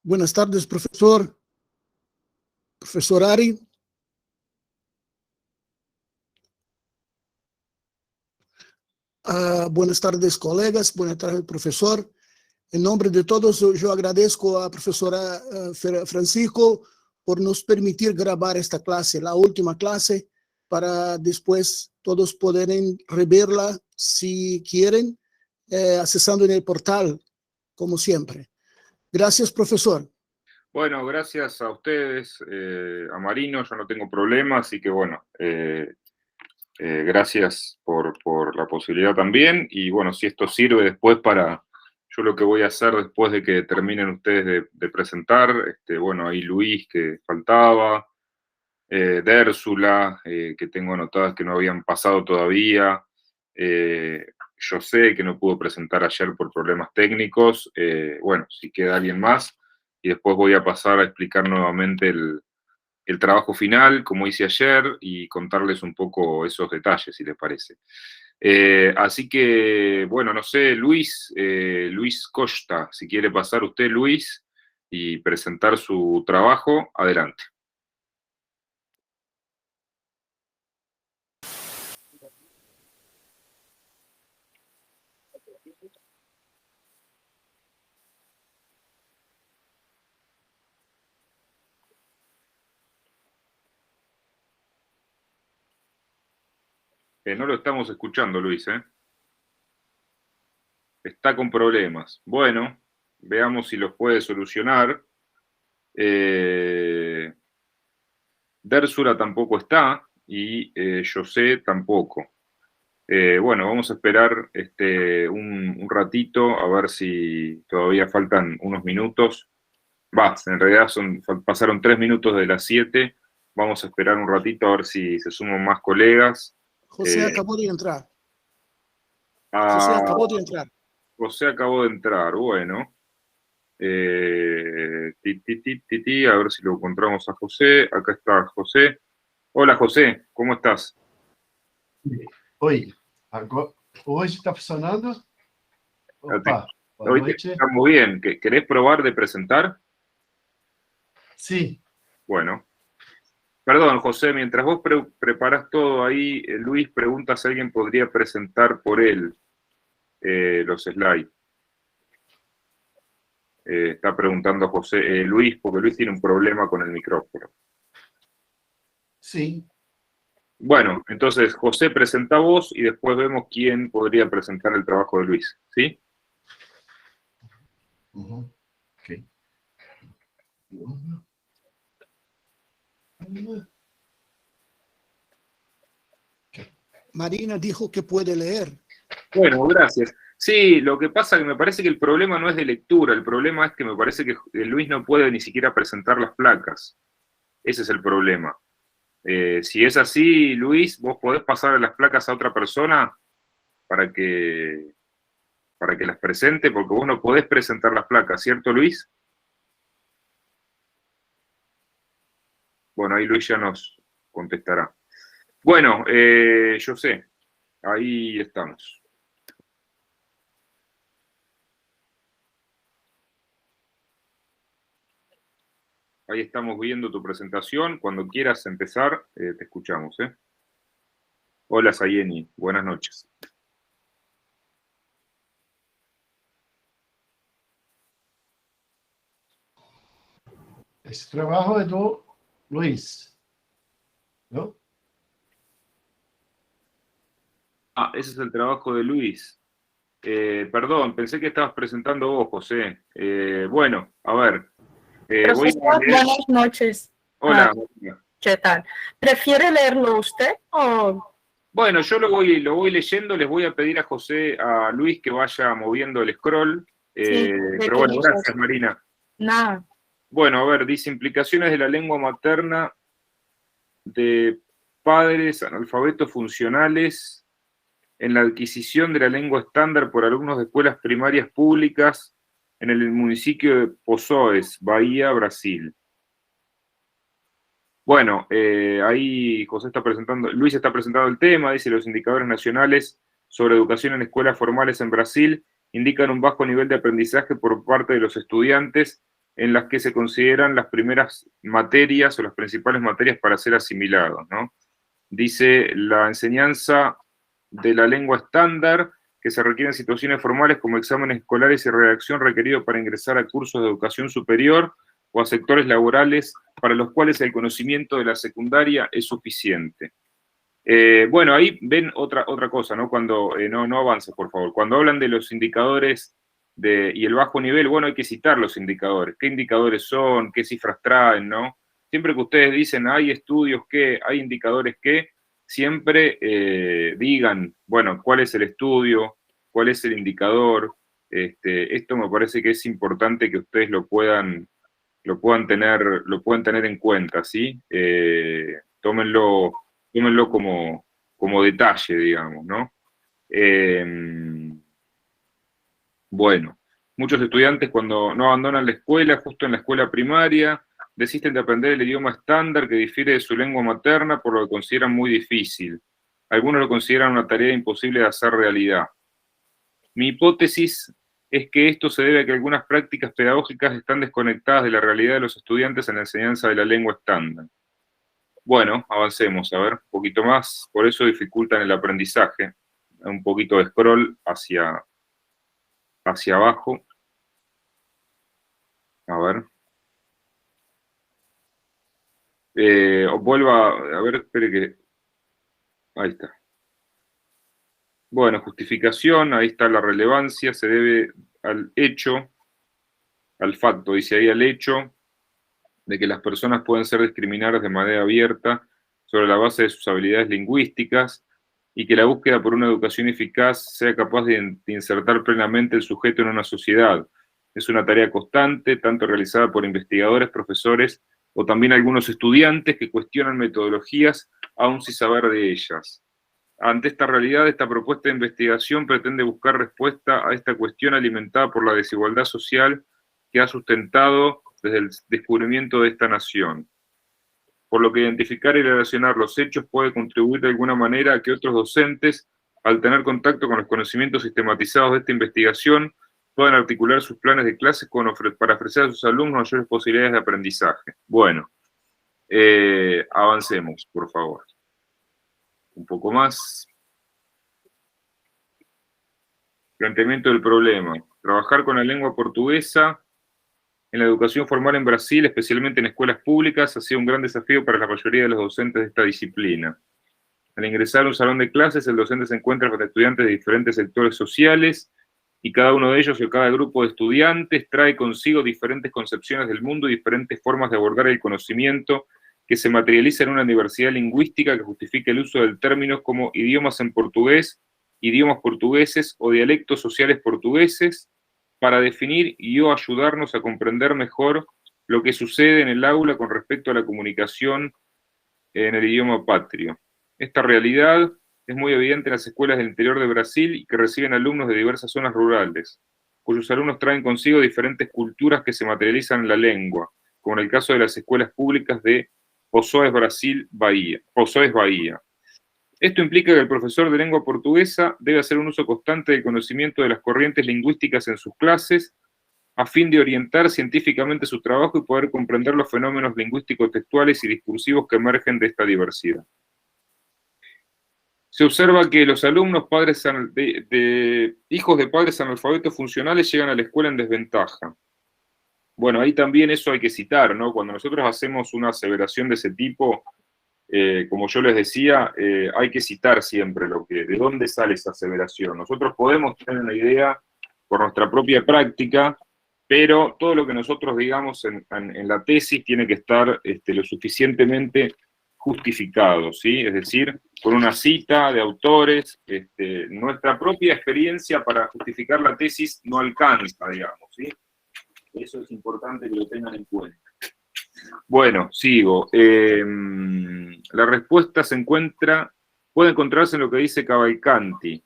Buenas tardes, profesor. Profesor Ari. Buenas tardes, colegas. Buenas tardes, profesor. En nombre de todos, yo agradezco a profesora Francisco por nos permitir grabar esta clase, la última clase, para después todos poderem reverla si quieren, accesando en el portal, como siempre. Gracias, profesor. Bueno, gracias a ustedes, a Marino, yo no tengo problema, así que bueno, gracias por la posibilidad también. Y bueno, si esto sirve después para, yo lo que voy a hacer después de que terminen ustedes de presentar, bueno, ahí Luis que faltaba, Dérsula, que tengo anotadas que no habían pasado todavía, yo sé que no pudo presentar ayer por problemas técnicos, bueno, si queda alguien más, y después voy a pasar a explicar nuevamente el trabajo final, como hice ayer, y contarles un poco esos detalles, si les parece. Así que, bueno, no sé, Luis Costa, si quiere pasar usted, Luis, y presentar su trabajo, adelante. No lo estamos escuchando, Luis, ¿eh? Está con problemas. Bueno, veamos si los puede solucionar. Dérsula tampoco está y José tampoco. Bueno, vamos a esperar un ratito a ver si todavía faltan unos minutos. En realidad pasaron 3 minutos de las 7. Vamos a esperar un ratito a ver si se suman más colegas. José acabó de entrar. José acabó de entrar. José acabó de entrar, bueno. A ver si lo encontramos a José. Acá está José. Hola, José, ¿cómo estás? Oi, hoje está funcionando? Opa, hoy estamos bien. ¿Querés probar de presentar? Sí. Bueno. Perdón, José, mientras vos preparás todo ahí, Luis pregunta si alguien podría presentar por él los slides. Está preguntando José, Luis, porque Luis tiene un problema con el micrófono. Sí. Bueno, entonces, José, presenta vos y después vemos quién podría presentar el trabajo de Luis, ¿sí? Ok. Marina dijo que puede leer. Bueno, gracias. Sí, lo que pasa es que me parece que el problema no es de lectura, el problema es que me parece que Luis no puede ni siquiera presentar las placas. Ese es el problema. Si es así, Luis, vos podés pasar las placas a otra persona para que las presente, porque vos no podés presentar las placas, ¿cierto, Luis? Bueno, ahí Luis ya nos contestará. Bueno, yo sé, ahí estamos. Ahí estamos viendo tu presentación. Cuando quieras empezar, te escuchamos, ¿eh? Hola, Sayeni. Buenas noches. Esse trabalho é do Luiz, ¿no? Ah, ese es el trabajo de Luis. Perdón, pensé que estabas presentando vos, José. Bueno, a ver. Profesor, buenas noches. Hola. ¿Qué tal? ¿Prefiere leerlo usted o...? Bueno, yo lo voy leyendo. Les voy a pedir a Luis que vaya moviendo el scroll. Sí, pero bueno, gracias, Marina. Nada. Bueno, a ver, dice implicaciones de la lengua materna de padres analfabetos funcionales en la adquisición de la lengua estándar por alumnos de escuelas primarias públicas en el municipio de Poços, Bahía, Brasil. Bueno, ahí Luis está presentando el tema, dice los indicadores nacionales sobre educación en escuelas formales en Brasil indican un bajo nivel de aprendizaje por parte de los estudiantes en las que se consideran las primeras materias o las principales materias para ser asimilados, ¿no? Dice la enseñanza de la lengua estándar, que se requieren situaciones formales como exámenes escolares y redacción requeridos para ingresar a cursos de educación superior o a sectores laborales para los cuales el conocimiento de la secundaria es suficiente. Bueno, ahí ven otra cosa, ¿no? Cuando, no avances, por favor. Cuando hablan de los indicadores y el bajo nivel, bueno, hay que citar los indicadores. ¿Qué indicadores son? ¿Qué cifras traen, no? Siempre que ustedes dicen, hay estudios que, hay indicadores que, siempre digan, bueno, cuál es el estudio, cuál es el indicador. Esto me parece que es importante que ustedes lo puedan tener en cuenta, ¿sí? Tómenlo como detalle, digamos, ¿no? Bueno, muchos estudiantes cuando no abandonan la escuela, justo en la escuela primaria, desisten de aprender el idioma estándar que difiere de su lengua materna por lo que consideran muy difícil. Algunos lo consideran una tarea imposible de hacer realidad. Mi hipótesis es que esto se debe a que algunas prácticas pedagógicas están desconectadas de la realidad de los estudiantes en la enseñanza de la lengua estándar. Bueno, avancemos, a ver, un poquito más. Por eso dificultan el aprendizaje. Un poquito de scroll hacia abajo. A ver. Vuelva, a ver, espere que... Ahí está. Bueno, justificación, ahí está la relevancia, se debe al hecho, al facto, dice ahí al hecho, de que las personas pueden ser discriminadas de manera abierta sobre la base de sus habilidades lingüísticas y que la búsqueda por una educación eficaz sea capaz de insertar plenamente el sujeto en una sociedad. Es una tarea constante, tanto realizada por investigadores, profesores o también algunos estudiantes que cuestionan metodologías aún sin saber de ellas. Ante esta realidad, esta propuesta de investigación pretende buscar respuesta a esta cuestión alimentada por la desigualdad social que ha sustentado desde el descubrimiento de esta nación. Por lo que identificar y relacionar los hechos puede contribuir de alguna manera a que otros docentes, al tener contacto con los conocimientos sistematizados de esta investigación, puedan articular sus planes de clases para ofrecer a sus alumnos mayores posibilidades de aprendizaje. Bueno, avancemos, por favor. Un poco más. Planteamiento del problema. Trabajar con la lengua portuguesa en la educación formal en Brasil, especialmente en escuelas públicas, ha sido un gran desafío para la mayoría de los docentes de esta disciplina. Al ingresar a un salón de clases, el docente se encuentra con estudiantes de diferentes sectores sociales y cada uno de ellos o cada grupo de estudiantes trae consigo diferentes concepciones del mundo y diferentes formas de abordar el conocimiento que se materializa en una diversidad lingüística que justifica el uso del términos como idiomas en portugués, idiomas portugueses o dialectos sociales portugueses, para definir y o ayudarnos a comprender mejor lo que sucede en el aula con respecto a la comunicación en el idioma patrio. Esta realidad es muy evidente en las escuelas del interior de Brasil y que reciben alumnos de diversas zonas rurales, cuyos alumnos traen consigo diferentes culturas que se materializan en la lengua, como en el caso de las escuelas públicas de Poços, Bahía. Esto implica que el profesor de lengua portuguesa debe hacer un uso constante del conocimiento de las corrientes lingüísticas en sus clases a fin de orientar científicamente su trabajo y poder comprender los fenómenos lingüísticos textuales y discursivos que emergen de esta diversidad. Se observa que los alumnos hijos de padres analfabetos funcionales llegan a la escuela en desventaja. Bueno, ahí también eso hay que citar, ¿no? Cuando nosotros hacemos una aseveración de ese tipo, como yo les decía, hay que citar siempre de dónde sale esa aseveración. Nosotros podemos tener una idea por nuestra propia práctica, pero todo lo que nosotros digamos en la tesis tiene que estar lo suficientemente justificado, ¿sí? Es decir, con una cita de autores, nuestra propia experiencia para justificar la tesis no alcanza, digamos, ¿sí? Eso es importante que lo tengan en cuenta. Bueno, sigo. La respuesta puede encontrarse en lo que dice Cavalcanti.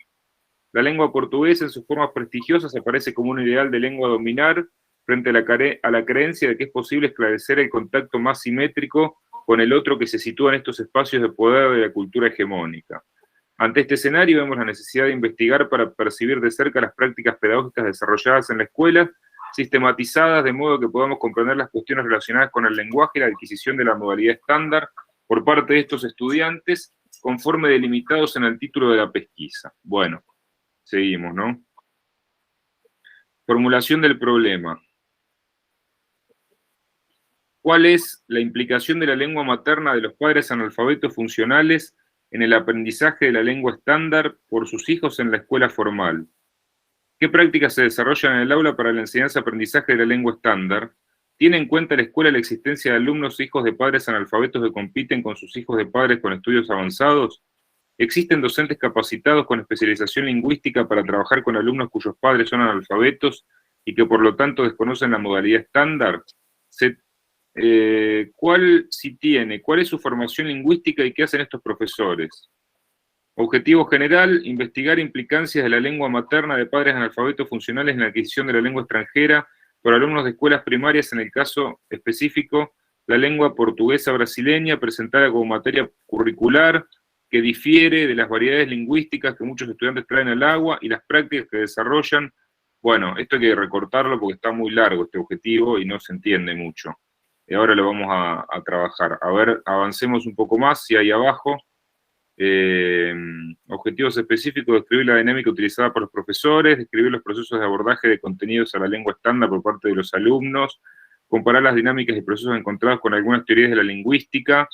La lengua portuguesa en sus formas prestigiosas aparece como un ideal de lengua a dominar frente a la creencia de que es posible esclarecer el contacto más simétrico con el otro que se sitúa en estos espacios de poder de la cultura hegemónica. Ante este escenario vemos la necesidad de investigar para percibir de cerca las prácticas pedagógicas desarrolladas en la escuela sistematizadas de modo que podamos comprender las cuestiones relacionadas con el lenguaje y la adquisición de la modalidad estándar por parte de estos estudiantes, conforme delimitados en el título de la pesquisa. Bueno, seguimos, ¿no? Formulación del problema. ¿Cuál es la implicación de la lengua materna de los padres analfabetos funcionales en el aprendizaje de la lengua estándar por sus hijos en la escuela formal? ¿Qué prácticas se desarrollan en el aula para la enseñanza-aprendizaje de la lengua estándar? ¿Tiene en cuenta la escuela la existencia de alumnos hijos de padres analfabetos que compiten con sus hijos de padres con estudios avanzados? ¿Existen docentes capacitados con especialización lingüística para trabajar con alumnos cuyos padres son analfabetos y que por lo tanto desconocen la modalidad estándar? ¿Cuál es su formación lingüística y qué hacen estos profesores? Objetivo general, investigar implicancias de la lengua materna de padres analfabetos funcionales en la adquisición de la lengua extranjera por alumnos de escuelas primarias, en el caso específico, la lengua portuguesa brasileña, presentada como materia curricular, que difiere de las variedades lingüísticas que muchos estudiantes traen al agua y las prácticas que desarrollan. Bueno, esto hay que recortarlo porque está muy largo este objetivo y no se entiende mucho. Y ahora lo vamos a trabajar. A ver, avancemos un poco más, si hay abajo. Objetivos específicos, describir la dinámica utilizada por los profesores, describir los procesos de abordaje de contenidos a la lengua estándar por parte de los alumnos, comparar las dinámicas y procesos encontrados con algunas teorías de la lingüística.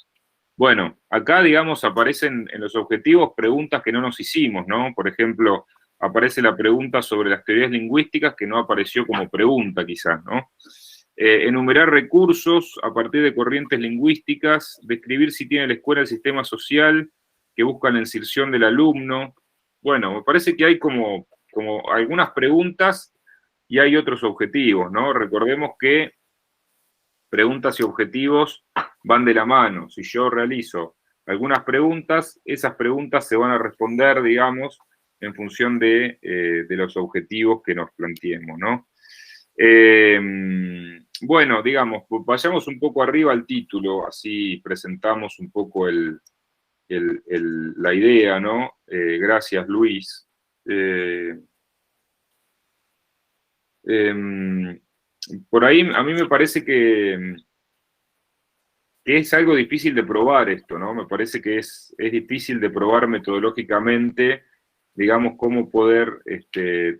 Bueno, acá, digamos, aparecen en los objetivos preguntas que no nos hicimos, ¿no? Por ejemplo, aparece la pregunta sobre las teorías lingüísticas que no apareció como pregunta, quizás, ¿no? Enumerar recursos a partir de corrientes lingüísticas, describir si tiene la escuela el sistema social que busca la inserción del alumno. Bueno, me parece que hay como algunas preguntas y hay otros objetivos, ¿no? Recordemos que preguntas y objetivos van de la mano. Si yo realizo algunas preguntas, esas preguntas se van a responder, digamos, en función de los objetivos que nos planteemos, ¿no? Bueno, digamos, vayamos un poco arriba al título, así presentamos un poco la idea, ¿no? Gracias, Luis. Por ahí a mí me parece que es algo difícil de probar esto, ¿no? Me parece que es difícil de probar metodológicamente, digamos, cómo poder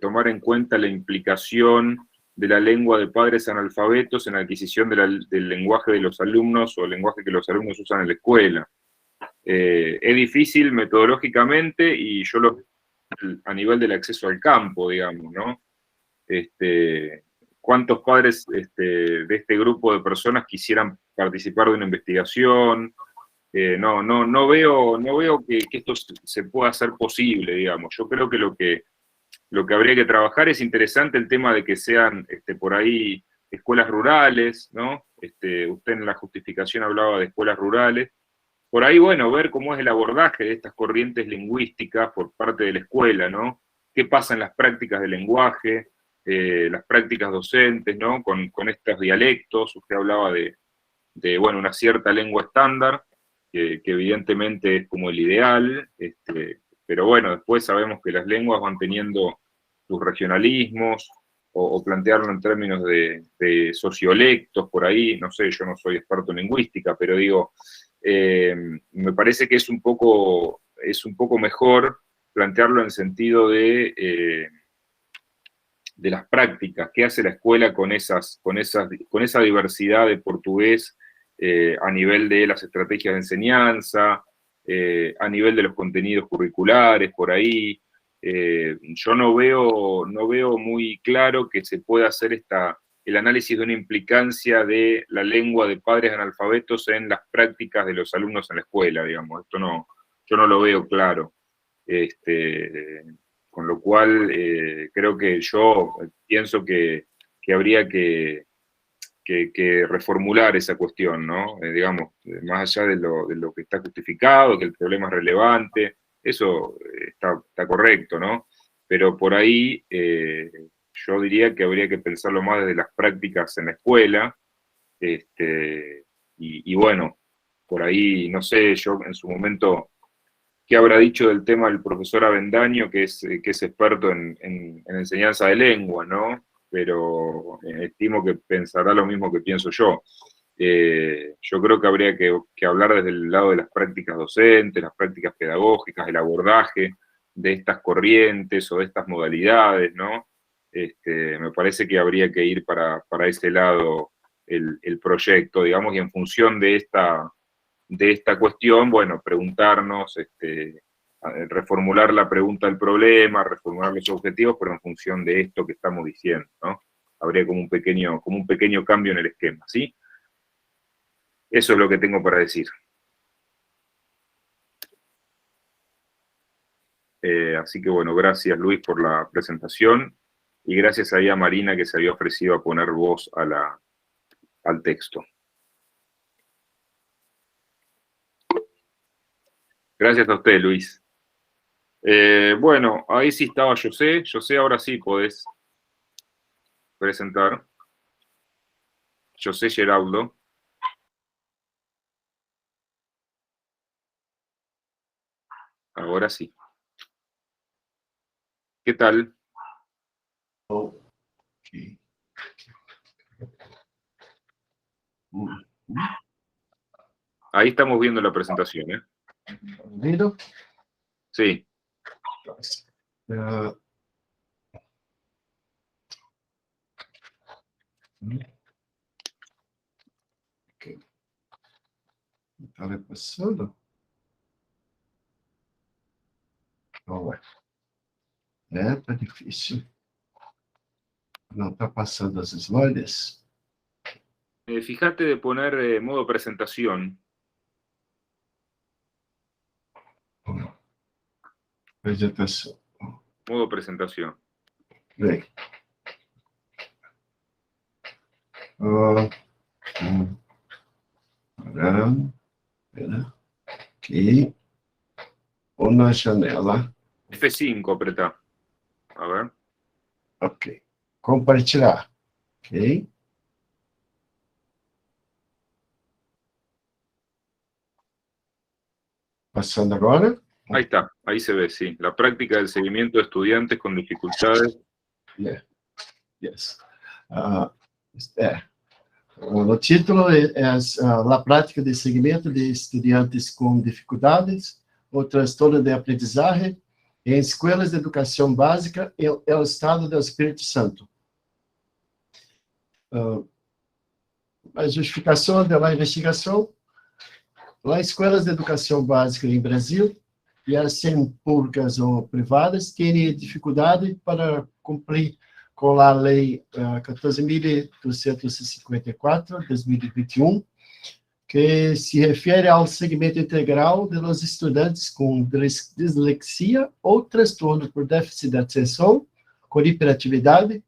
tomar en cuenta la implicación de la lengua de padres analfabetos en la adquisición del lenguaje de los alumnos o el lenguaje que los alumnos usan en la escuela. Es difícil metodológicamente y yo a nivel del acceso al campo, digamos, ¿no? ¿Cuántos padres de este grupo de personas quisieran participar de una investigación? No veo que esto se pueda hacer posible, digamos. Yo creo que lo que habría que trabajar es interesante el tema de que sean por ahí escuelas rurales, ¿no? Usted en la justificación hablaba de escuelas rurales. Por ahí, bueno, ver cómo es el abordaje de estas corrientes lingüísticas por parte de la escuela, ¿no? ¿Qué pasa en las prácticas del lenguaje, las prácticas docentes, ¿no? Con estos dialectos. Usted hablaba de bueno, una cierta lengua estándar, que evidentemente es como el ideal, pero bueno, después sabemos que las lenguas van teniendo sus regionalismos, o plantearlo en términos de sociolectos, por ahí, no sé, yo no soy experto en lingüística, pero digo, me parece que es un poco mejor plantearlo en sentido de las prácticas, qué hace la escuela con esa diversidad de portugués a nivel de las estrategias de enseñanza, a nivel de los contenidos curriculares, por ahí. Yo no veo muy claro que se pueda hacer el análisis de una implicancia de la lengua de padres analfabetos en las prácticas de los alumnos en la escuela, digamos. Esto yo no lo veo claro. Con lo cual, creo que yo pienso que habría que reformular esa cuestión, ¿no? Digamos, más allá de lo que está justificado, que el problema es relevante, eso está correcto, ¿no? Pero por ahí yo diría que habría que pensarlo más desde las prácticas en la escuela, y bueno, por ahí, no sé, yo en su momento, ¿qué habrá dicho del tema el profesor Avendaño, que es experto en enseñanza de lengua, ¿no? pero estimo que pensará lo mismo que pienso yo. Yo creo que habría que hablar desde el lado de las prácticas docentes, las prácticas pedagógicas, el abordaje de estas corrientes o de estas modalidades, ¿no? Me parece que habría que ir para ese lado el proyecto, digamos, y en función de esta cuestión, bueno, preguntarnos, reformular la pregunta del problema, reformular los objetivos, pero en función de esto que estamos diciendo, ¿no? Habría como un pequeño cambio en el esquema, ¿sí? Eso es lo que tengo para decir. Así que bueno, gracias Luis por la presentación y gracias ahí a Marina que se había ofrecido a poner voz al texto. Gracias a usted, Luis. Bueno, ahí sí estaba José. José, ahora sí podés presentar. José Geraldo. Ahora sí. ¿Qué tal? Ok. Ahí estamos viendo la presentación, ¿eh? ¿Viendo? Sí. Ok. Está repassando? Não é. Tá difícil. Não está passando as slides. Fíjate de poner modo presentación. Apresentação. Modo presentación. Bem. Espera. Aqui. Ou na janela. F5 apretá. A ver. Ok. Compartilhar. Ok. Passando agora. Ahí está, ahí se ve, sí. La práctica del seguimiento de estudiantes con dificultades. Yeah. Yes. O título é a prática de seguimento de estudantes com dificuldades ou transtorno de aprendizagem em escolas de educação básica e o Estado do Espírito Santo. A justificação da investigação, as escolas de educação básica em Brasil, e as sejam públicas ou privadas, têm dificuldade para cumprir com a Lei 14.254, 2021, que se refere ao segmento integral dos estudantes com dislexia ou transtorno por déficit de atenção, com hiperatividade,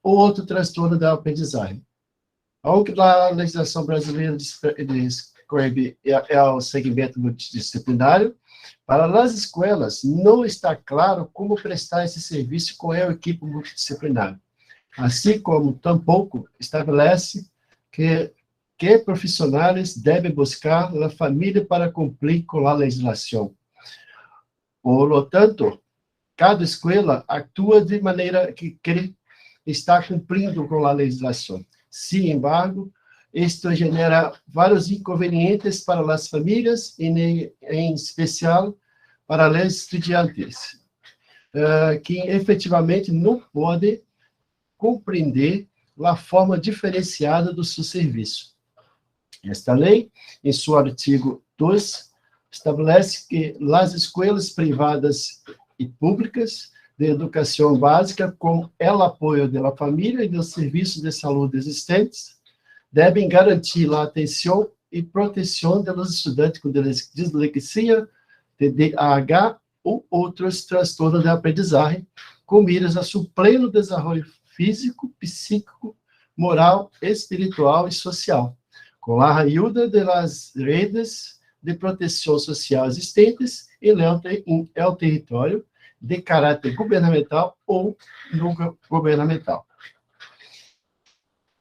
ou outro transtorno da aprendizagem. Ao que a legislação brasileira descreve é o segmento multidisciplinário, para as escolas não está claro como prestar esse serviço com a equipe multidisciplinar, assim como tampouco estabelece que profissionais devem buscar a família para cumprir com a legislação. Por lo tanto, cada escola atua de maneira que está cumprindo com a legislação. Sin embargo, isto genera vários inconvenientes para as famílias, em especial para os estudantes, que efetivamente não podem compreender a forma diferenciada do seu serviço. Esta lei, em seu artigo 2, estabelece que as escolas privadas e públicas de educação básica, com o apoio da família e dos serviços de saúde existentes, devem garantir a atenção e proteção dos estudantes com dislexia, TDAH ou outros transtornos de aprendizagem, com miras a seu pleno desenvolvimento físico, psíquico, moral, espiritual e social, com a ajuda das redes de proteção social existentes em el território de caráter governamental ou não governamental.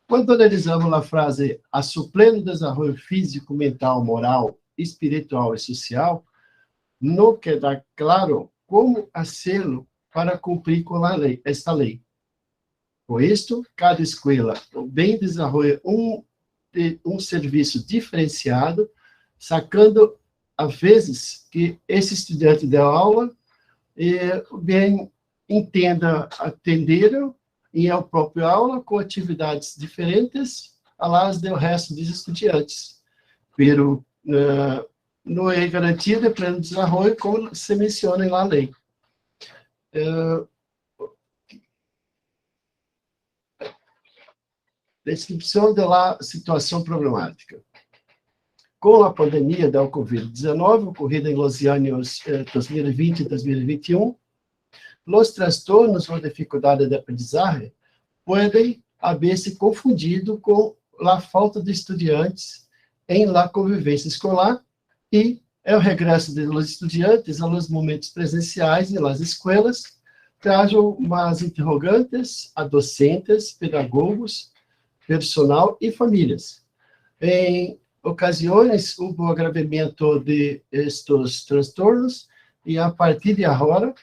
Quando analisamos a frase a seu pleno desenvolvimento físico, mental, moral, espiritual e social, não queda claro como fazê-lo para cumprir com esta lei. Com isto, cada escola bem desenvolve um serviço diferenciado, sacando, às vezes, que esse estudante da aula bem entenda atender em a própria aula com atividades diferentes às do resto dos estudantes. Pero não é garantia de pleno desenvolvimento, como se menciona na lei. Descrição da situação problemática. Com a pandemia da Covid-19, ocorrida em los anos 2020 e 2021, os transtornos ou dificuldade de aprendizagem podem haver-se confundido com a falta de estudantes em la convivência escolar e o regresso dos estudantes aos momentos presenciais nas escolas, trazem mais interrogantes a docentes, pedagogos, personal e famílias. Em ocasiões, houve agravamento de estes transtornos e, a partir de agora,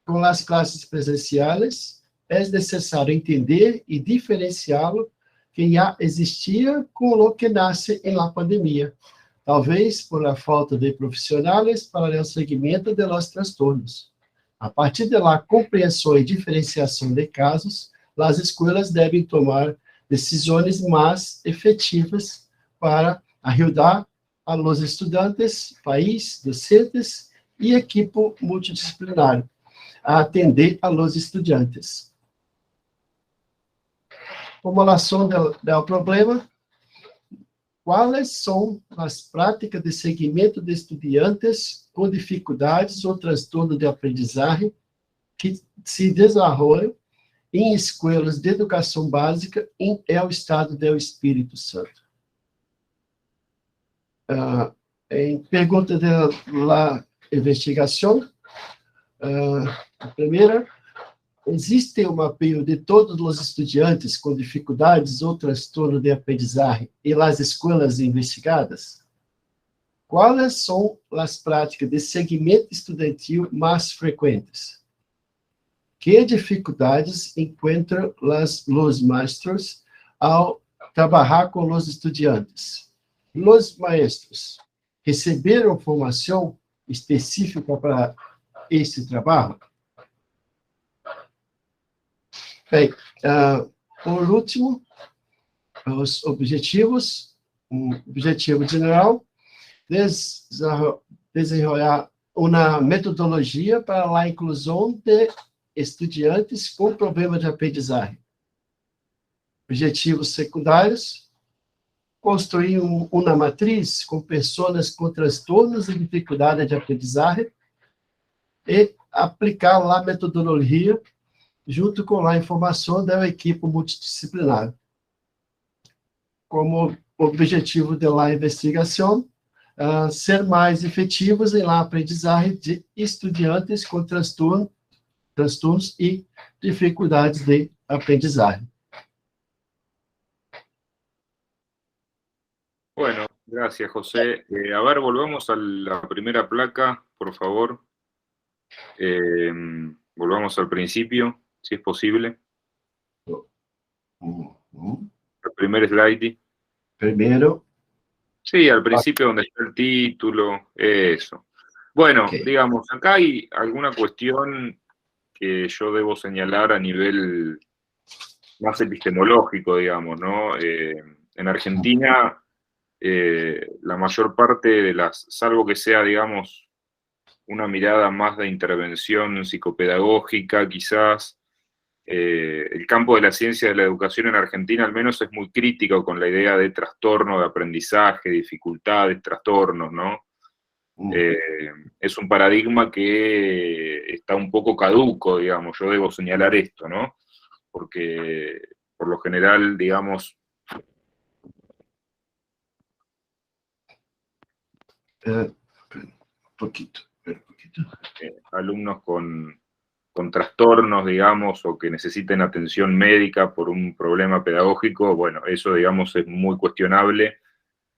com as classes presenciais, é necessário entender e diferenciá-lo que já existia com o que nasce em la pandemia, talvez por a falta de profissionais para o segmento de los transtornos. A partir da compreensão e diferenciação de casos, as escolas devem tomar decisões mais efetivas para ajudar a los estudantes, país, docentes e equipe multidisciplinar a atender a los estudantes. Formulação do problema. Quais são as práticas de seguimento de estudantes com dificuldades ou transtorno de aprendizagem que se desenvolvem em escolas de educação básica em el estado do Espírito Santo? Em pergunta da investigação, a primeira, existe um mapeio de todos os estudantes com dificuldades ou transtorno de aprendizagem e as escolas investigadas? Quais são as práticas de segmento estudantil mais frequentes? Que dificuldades encontram os maestros ao trabalhar com os estudantes? Os maestros receberam formação específica para esse trabalho? Bem, por último, os objetivos. Objetivo geral: desenvolver uma metodologia para a inclusão de estudantes com problema de aprendizagem. Objetivos secundários: construir uma matriz com pessoas com transtornos e dificuldade de aprendizagem e aplicar a metodologia junto com a informação da equipe multidisciplinar. Como objetivo da investigação, ser mais efetivos em la aprendizagem de estudantes com transtornos e dificuldades de aprendizagem. Bueno, gracias, José. A ver, volvamos a la primera placa, por favor. Volvamos al principio, si es posible. El primer slide. Primero. Sí, al principio donde está el título, eso. Bueno, Okay. digamos, acá hay alguna cuestión que yo debo señalar a nivel más epistemológico, digamos, ¿no? En Argentina, la mayor parte de las, salvo que sea, digamos, una mirada más de intervención psicopedagógica, quizás, el campo de la ciencia de la educación en Argentina al menos es muy crítico con la idea de trastorno de aprendizaje, dificultades, trastornos, ¿no? Es un paradigma que está un poco caduco, digamos, yo debo señalar esto, ¿no? Porque por lo general, digamos... alumnos con trastornos, digamos, o que necesiten atención médica por un problema pedagógico, bueno, eso, digamos, es muy cuestionable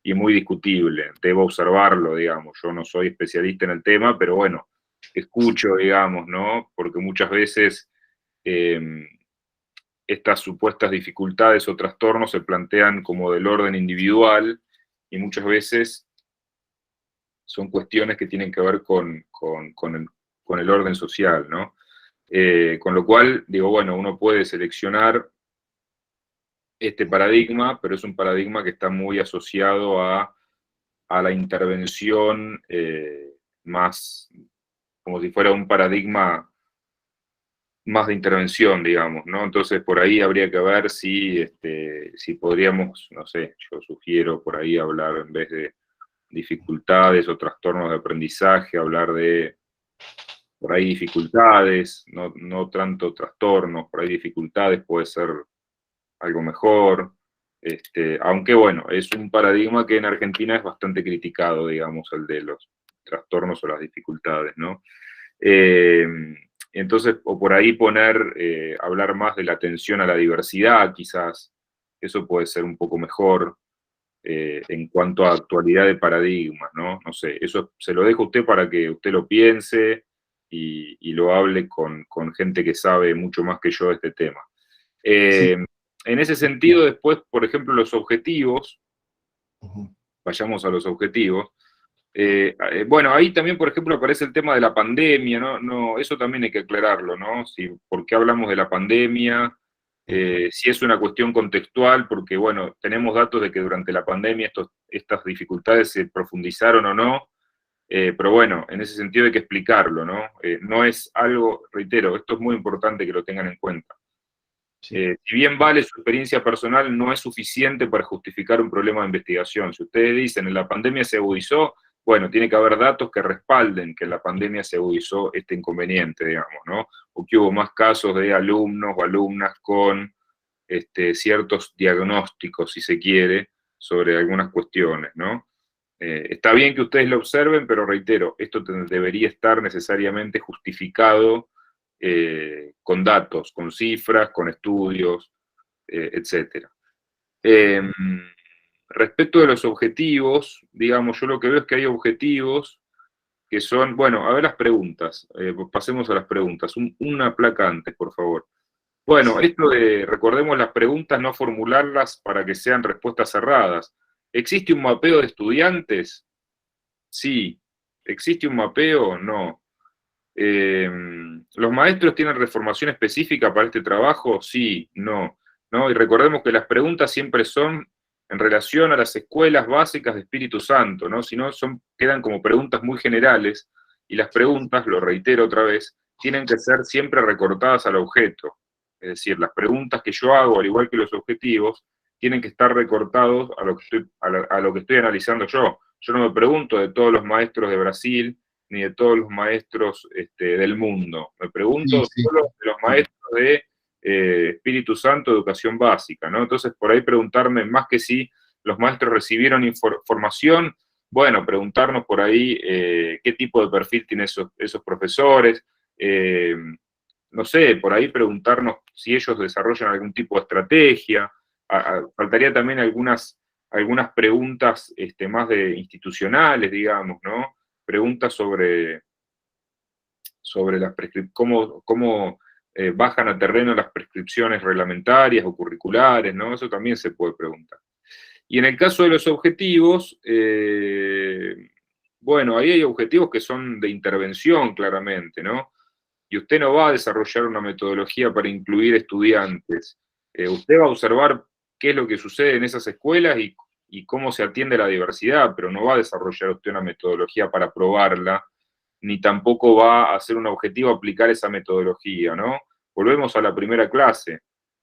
y muy discutible. Debo observarlo, digamos. Yo no soy especialista en el tema, pero bueno, escucho, digamos, ¿no? Porque muchas veces estas supuestas dificultades o trastornos se plantean como del orden individual y muchas veces son cuestiones que tienen que ver con el orden social, ¿no? Con lo cual, digo, bueno, uno puede seleccionar este paradigma, pero es un paradigma que está muy asociado a la intervención más, como si fuera un paradigma más de intervención, digamos, ¿no? Entonces, por ahí habría que ver si podríamos, no sé, yo sugiero por ahí hablar, en vez de dificultades o trastornos de aprendizaje, hablar de, por ahí, dificultades, no tanto trastornos, por ahí dificultades puede ser algo mejor, aunque bueno, es un paradigma que en Argentina es bastante criticado, digamos, el de los trastornos o las dificultades, ¿no? Entonces, o por ahí hablar más de la atención a la diversidad, quizás, eso puede ser un poco mejor en cuanto a actualidad de paradigmas, ¿no? No sé, eso se lo dejo a usted para que usted lo piense y lo hable con gente que sabe mucho más que yo de este tema. Sí. En ese sentido, después, por ejemplo, los objetivos, Ujú. vayamos a los objetivos. Bueno, ahí también, por ejemplo, aparece el tema de la pandemia, ¿no? No, eso también hay que aclararlo, ¿no? ¿Por qué hablamos de la pandemia? Si es una cuestión contextual, porque, bueno, tenemos datos de que durante la pandemia estas dificultades se profundizaron o no, pero bueno, en ese sentido hay que explicarlo, ¿no? No es algo, reitero, esto es muy importante que lo tengan en cuenta. Sí. Si bien vale su experiencia personal, no es suficiente para justificar un problema de investigación. Si ustedes dicen en la pandemia se agudizó, bueno, tiene que haber datos que respalden que en la pandemia se agudizó este inconveniente, digamos, ¿no? O que hubo más casos de alumnos o alumnas con ciertos diagnósticos, si se quiere, sobre algunas cuestiones, ¿no? Está bien que ustedes lo observen, pero reitero, esto debería estar necesariamente justificado con datos, con cifras, con estudios, etc. Respecto de los objetivos, digamos, yo lo que veo es que hay objetivos que son, bueno, a ver las preguntas, pasemos a las preguntas, una placa antes, por favor. Bueno, esto de, recordemos las preguntas, no formularlas para que sean respuestas cerradas. ¿Existe un mapeo de estudiantes? Sí. ¿Existe un mapeo? No. ¿Los maestros tienen reformación específica para este trabajo? Sí, no. Y recordemos que las preguntas siempre son en relación a las escuelas básicas de Espíritu Santo, ¿no? Si no, quedan como preguntas muy generales, y las preguntas, lo reitero otra vez, tienen que ser siempre recortadas al objeto. Es decir, las preguntas que yo hago, al igual que los objetivos, tienen que estar recortados a lo que estoy analizando yo. Yo no me pregunto de todos los maestros de Brasil, ni de todos los maestros del mundo. Me pregunto Sí. solo de los maestros de Espíritu Santo, educación básica, ¿no? Entonces, por ahí preguntarme más que si los maestros recibieron formación, bueno, preguntarnos por ahí qué tipo de perfil tienen esos profesores, no sé, por ahí preguntarnos si ellos desarrollan algún tipo de estrategia. Faltaría también algunas preguntas más institucionales, digamos, ¿no? Preguntas sobre las cómo bajan a terreno las prescripciones reglamentarias o curriculares, ¿no? Eso también se puede preguntar. Y en el caso de los objetivos, bueno, ahí hay objetivos que son de intervención, claramente, ¿no? Y usted no va a desarrollar una metodología para incluir estudiantes. Usted va a observar qué es lo que sucede en esas escuelas y cómo se atiende la diversidad, pero no va a desarrollar usted una metodología para probarla, ni tampoco va a hacer un objetivo aplicar esa metodología, ¿no? Volvemos a la primera clase.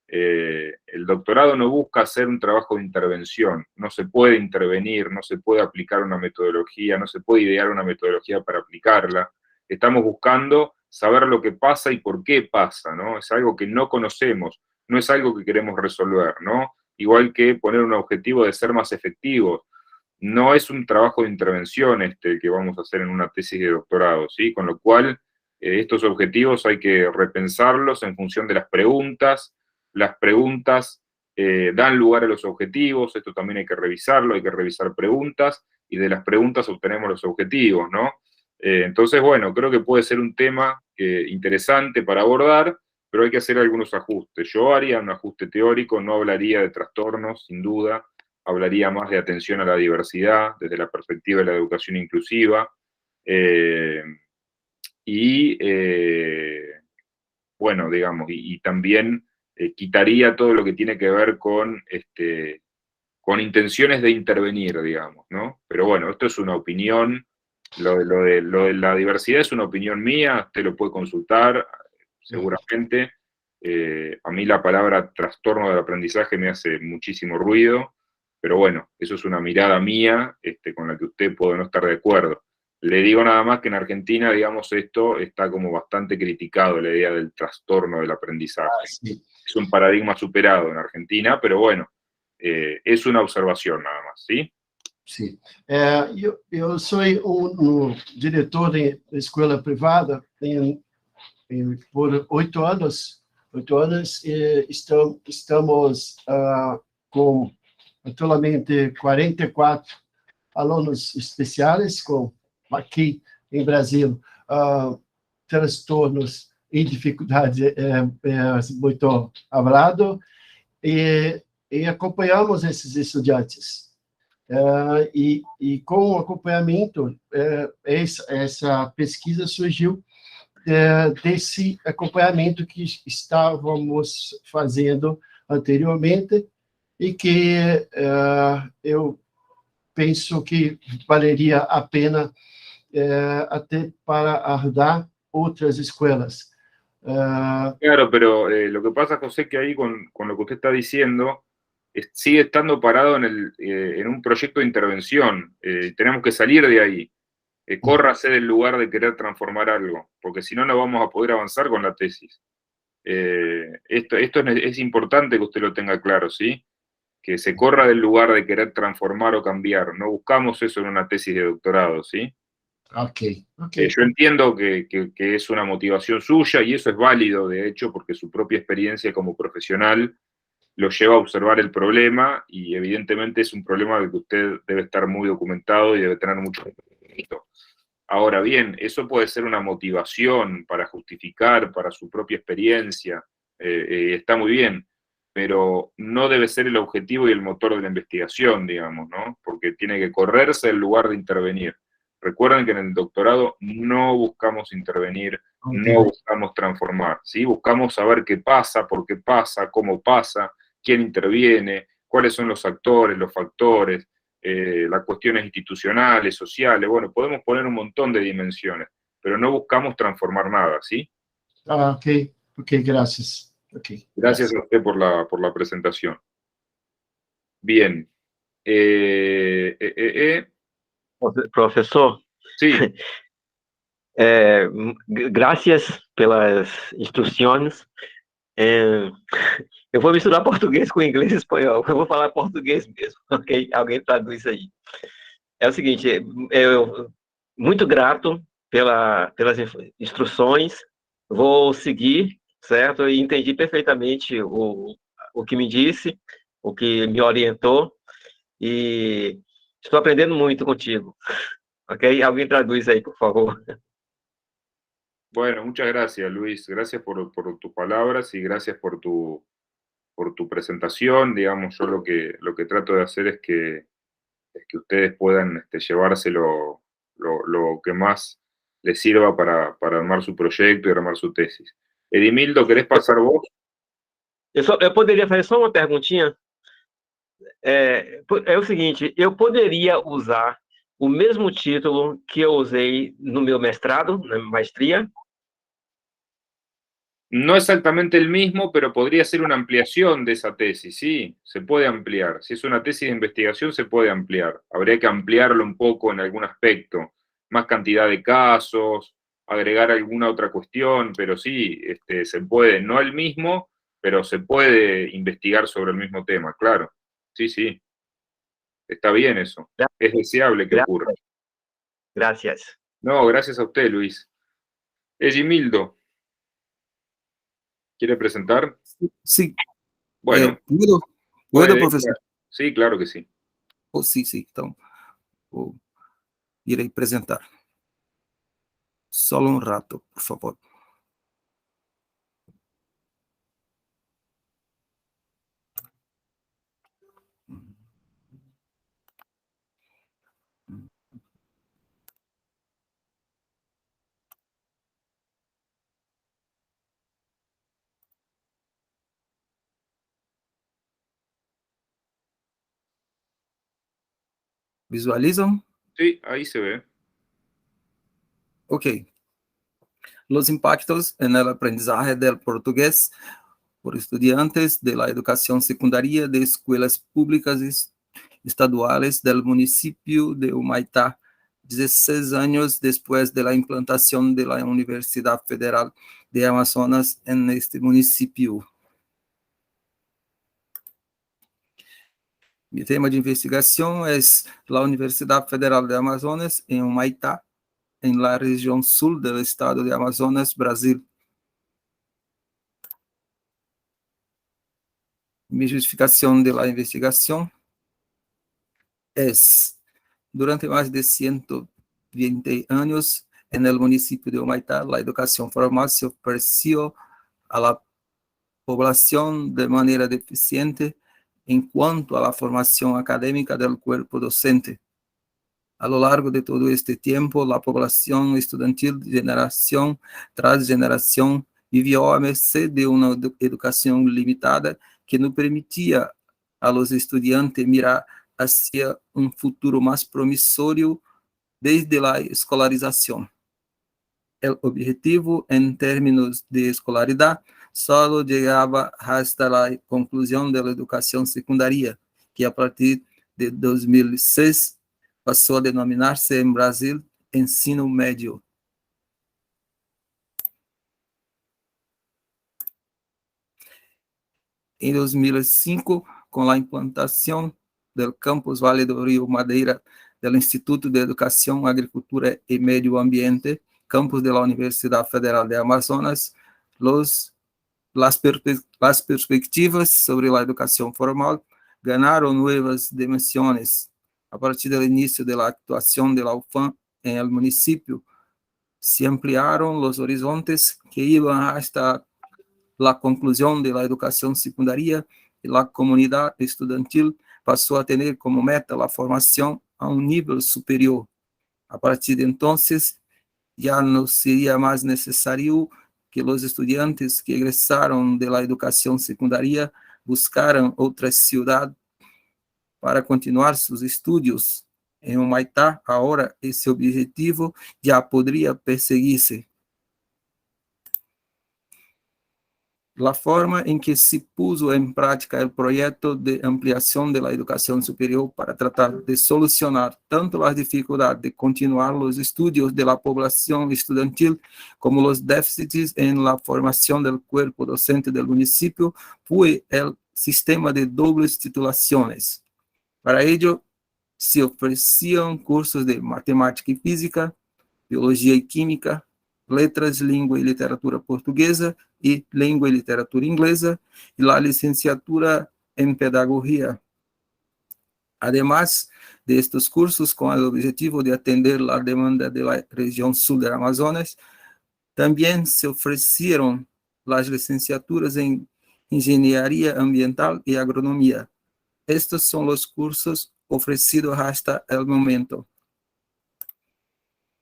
El doctorado no busca hacer un trabajo de intervención, no se puede intervenir, no se puede aplicar una metodología, no se puede idear una metodología para aplicarla. Estamos buscando saber lo que pasa y por qué pasa, ¿no? Es algo que no conocemos, no es algo que queremos resolver, ¿no? Igual que poner un objetivo de ser más efectivos. No es un trabajo de intervención que vamos a hacer en una tesis de doctorado, ¿sí? Con lo cual, estos objetivos hay que repensarlos en función de las preguntas. Las preguntas dan lugar a los objetivos, esto también hay que revisarlo, hay que revisar preguntas, y de las preguntas obtenemos los objetivos, ¿no? Entonces, bueno, creo que puede ser un tema interesante para abordar, pero hay que hacer algunos ajustes. Yo haría un ajuste teórico, no hablaría de trastornos, sin duda, hablaría más de atención a la diversidad desde la perspectiva de la educación inclusiva, bueno, digamos, y también quitaría todo lo que tiene que ver con intenciones de intervenir, digamos, ¿no? Pero bueno, esto es una opinión, lo de la diversidad es una opinión mía, usted lo puede consultar, seguramente. A mí la palabra trastorno del aprendizaje me hace muchísimo ruido, pero bueno, eso es una mirada mía con la que usted puede no estar de acuerdo. Le digo nada más que en Argentina, digamos, esto está como bastante criticado, la idea del trastorno del aprendizaje. Sí. Es un paradigma superado en Argentina, pero bueno, es una observación nada más, ¿sí? Sim. Eu sou diretor de escola privada por 8 anos. 8 anos e estamos com atualmente 44 alunos especiais aqui em Brasil, transtornos e dificuldades muito hablado, e acompanhamos esses estudantes. E com o acompanhamento, essa pesquisa surgiu desse acompanhamento que estávamos fazendo anteriormente e que eu penso que valeria a pena até para ajudar outras escolas. Claro, pero lo que pasa, José, que ahí con lo que usted está diciendo, sigue estando parado en un proyecto de intervención. Tenemos que salir de ahí. Córrase del lugar de querer transformar algo, porque si no, no vamos a poder avanzar con la tesis. Esto es importante que usted lo tenga claro, ¿sí? Que se corra del lugar de querer transformar o cambiar. No buscamos eso en una tesis de doctorado, ¿sí? Ok. Yo entiendo que es una motivación suya y eso es válido, de hecho, porque su propia experiencia como profesional lo lleva a observar el problema y evidentemente es un problema del que usted debe estar muy documentado y debe tener mucho conocimiento. Ahora bien, eso puede ser una motivación para justificar para su propia experiencia, está muy bien, pero no debe ser el objetivo y el motor de la investigación, digamos, ¿no? Porque tiene que correrse en lugar de intervenir. Recuerden que en el doctorado no buscamos intervenir, no buscamos transformar, ¿sí? Buscamos saber qué pasa, por qué pasa, cómo pasa, quién interviene, cuáles son los actores, los factores, las cuestiones institucionales, sociales, bueno, podemos poner un montón de dimensiones, pero no buscamos transformar nada, ¿sí? Ok, gracias. Gracias a usted por la presentación. Bien. Professor, Sí, graças pelas instruções. Eu vou misturar português com inglês e espanhol. Eu vou falar português mesmo, ok? Alguém traduz aí. É o seguinte, eu muito grato pelas instruções, vou seguir, certo? E entendi perfeitamente o que me disse, o que me orientou, e estou aprendendo muito contigo, ok? Alguém traduz aí, por favor. bueno, muchas gracias, Luis. Gracias por tus palabras y gracias por tu presentación. Digamos, yo lo que trato de hacer es que ustedes puedan llevarse lo que más les sirva para armar su proyecto y armar su tesis. Edimildo, ¿querés pasar vos? Eu poderia fazer só uma perguntinha? É o seguinte, eu poderia usar o mesmo título que eu usei no meu mestrado, na maestría? No exactamente el mismo, pero podría ser una ampliación de esa tesis, sí, se puede ampliar. Si es una tesis de investigación, se puede ampliar. Habría que ampliarlo un poco en algún aspecto, más cantidad de casos, agregar alguna otra cuestión, pero sí, se puede, no el mismo, pero se puede investigar sobre el mismo tema, claro. Sí, sí, está bien eso. Es deseable que ocurra. Gracias. No, gracias a usted, Luis. Egimildo, ¿quiere presentar? Sí. Bueno. ¿Puedo, puede, professor? Sí, claro que sí. Oh, sim. Então, irei apresentar. Só um rato, por favor. ¿Visualizan? Sí, ahí se ve. Ok. Los impactos en el aprendizaje del portugués por estudiantes de la educación secundaria de escuelas públicas estaduales del municipio de Humaitá, 16 años después de la implantación de la Universidad Federal de Amazonas en este municipio. Mi tema de investigación es la Universidad Federal de Amazonas en Humaitá, en la región sur del estado de Amazonas, Brasil. Mi justificación de la investigación es, durante más de 120 años, en el municipio de Humaitá, la educación formal se ofreció a la población de manera deficiente en cuanto a la formación académica del cuerpo docente. A lo largo de todo este tiempo, la población estudiantil, generación tras generación, vivió a merced de una educación limitada que no permitía a los estudiantes mirar hacia un futuro más promisorio desde la escolarización. El objetivo en términos de escolaridad solo llegaba hasta la conclusión de la educación secundaria, que a partir de 2006 pasó a denominarse en Brasil ensino médio. En 2005, con la implantación del campus Vale do Rio Madeira del Instituto de Educación, Agricultura y Medio Ambiente, campus de la Universidad Federal de Amazonas, las perspectivas sobre la educación formal ganaron nuevas dimensiones. A partir del inicio de la actuación de la UFAM en el municipio, se ampliaron los horizontes que iban hasta la conclusión de la educación secundaria y la comunidad estudiantil pasó a tener como meta la formación a un nivel superior. A partir de entonces, ya no sería más necesario que los estudiantes que egresaron de la educación secundaria buscaran otra ciudad para continuar sus estudios. En Humaitá, ahora ese objetivo ya podría perseguirse. La forma en que se puso en práctica el proyecto de ampliación de la educación superior para tratar de solucionar tanto las dificultades de continuar los estudios de la población estudiantil como los déficits en la formación del cuerpo docente del municipio fue el sistema de dobles titulaciones. Para ello, se ofrecían cursos de matemática y física, biología y química, letras, língua y literatura portuguesa y lengua y literatura inglesa, y la licenciatura en pedagogía. Además de estos cursos, con el objetivo de atender la demanda de la región sur del Amazonas, también se ofrecieron las licenciaturas en ingeniería ambiental y agronomía. Estos son los cursos ofrecidos hasta el momento.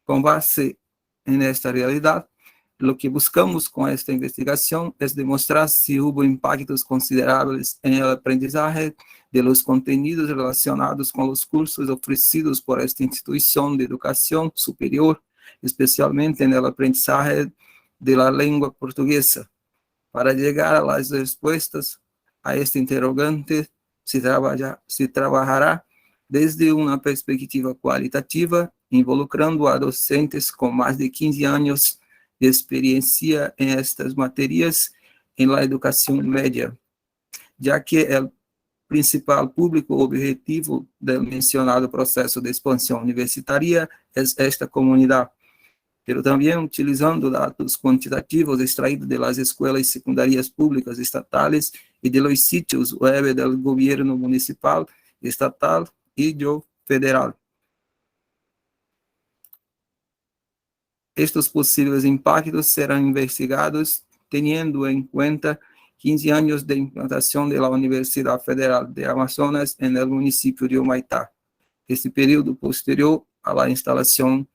Con base en esta realidad, lo que buscamos con esta investigación es demostrar si hubo impactos considerables en el aprendizaje de los contenidos relacionados con los cursos ofrecidos por esta institución de educación superior, especialmente en el aprendizaje de la lengua portuguesa. Para llegar a las respuestas a este interrogante, se trabajará desde una perspectiva cualitativa, involucrando a docentes con más de 15 años de experiencia en estas materias en la educación media, ya que el principal público objetivo del mencionado proceso de expansión universitaria es esta comunidad, pero también utilizando datos cuantitativos extraídos de las escuelas secundarias públicas estatales y de los sitios web del gobierno municipal, estatal y federal. Estos posibles impactos serán investigados teniendo en cuenta 15 años de implantación de la Universidad Federal de Amazonas en el municipio de Humaitá. Este periodo posterior a la instalación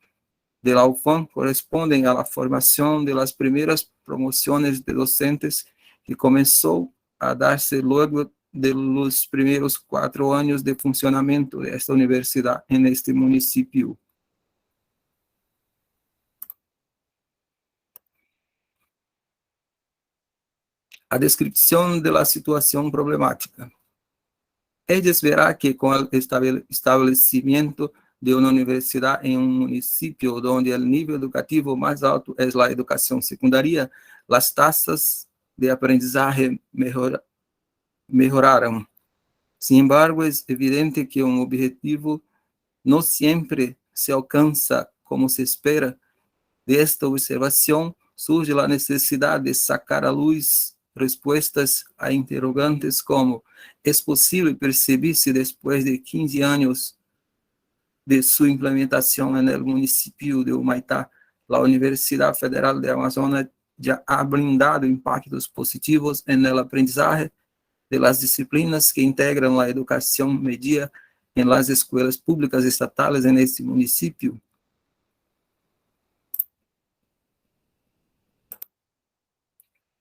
de la UFAM corresponden a la formación de las primeras promociones de docentes que comenzó a darse luego de los primeros 4 años de funcionamiento de esta universidad en este municipio. A descripción de la situación problemática. Ellos verá que con el establecimiento de una universidad en un municipio donde el nivel educativo más alto es la educación secundaria, las tasas de aprendizaje mejoraron. Sin embargo, es evidente que un objetivo no siempre se alcanza como se espera. De esta observación surge la necesidad de sacar a luz respuestas a interrogantes como: ¿es posible percibir si después de 15 años de su implementación en el municipio de Humaitá, la Universidad Federal de Amazonas ya ha brindado impactos positivos en el aprendizaje de las disciplinas que integran la educación media en las escuelas públicas estatales en este municipio?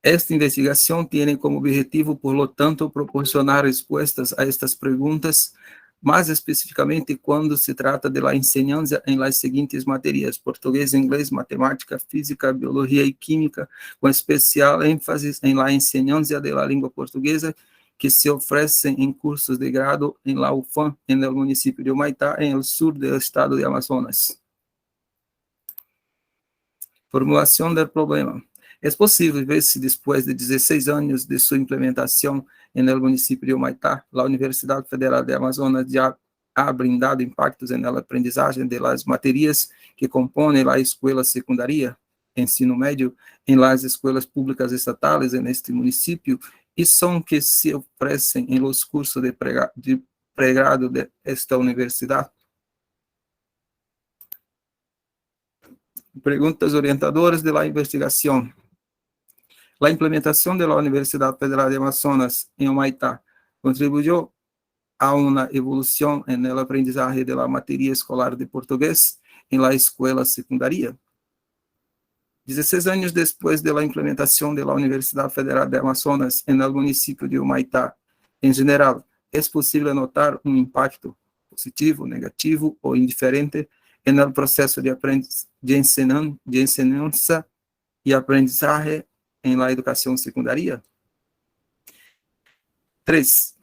Esta investigación tiene como objetivo, por lo tanto, proporcionar respuestas a estas preguntas, más específicamente cuando se trata de la enseñanza en las siguientes materias: portugués, inglés, matemática, física, biología y química, con especial énfasis en la enseñanza de la lengua portuguesa, que se ofrece en cursos de grado en la UFAM, en el municipio de Humaitá, en el sur del estado de Amazonas. Formulación del problema. Es posible ver si después de 16 años de su implementación en el municipio de Humaitá, la Universidad Federal de Amazonas ya ha brindado impactos en el aprendizaje de las materias que componen la escuela secundaria, ensino medio, en las escuelas públicas estatales en este municipio, y son que se ofrecen en los cursos de pregrado de esta universidad. Preguntas orientadoras de la investigación. La implementación de la Universidad Federal de Amazonas en Humaitá contribuyó a una evolución en el aprendizaje de la materia escolar de portugués en la escuela secundaria. 16 años después de la implementación de la Universidad Federal de Amazonas en el municipio de Humaitá, en general, ¿es posible notar un impacto positivo, negativo o indiferente en el proceso de enseñanza y aprendizaje en la educación secundaria? 3.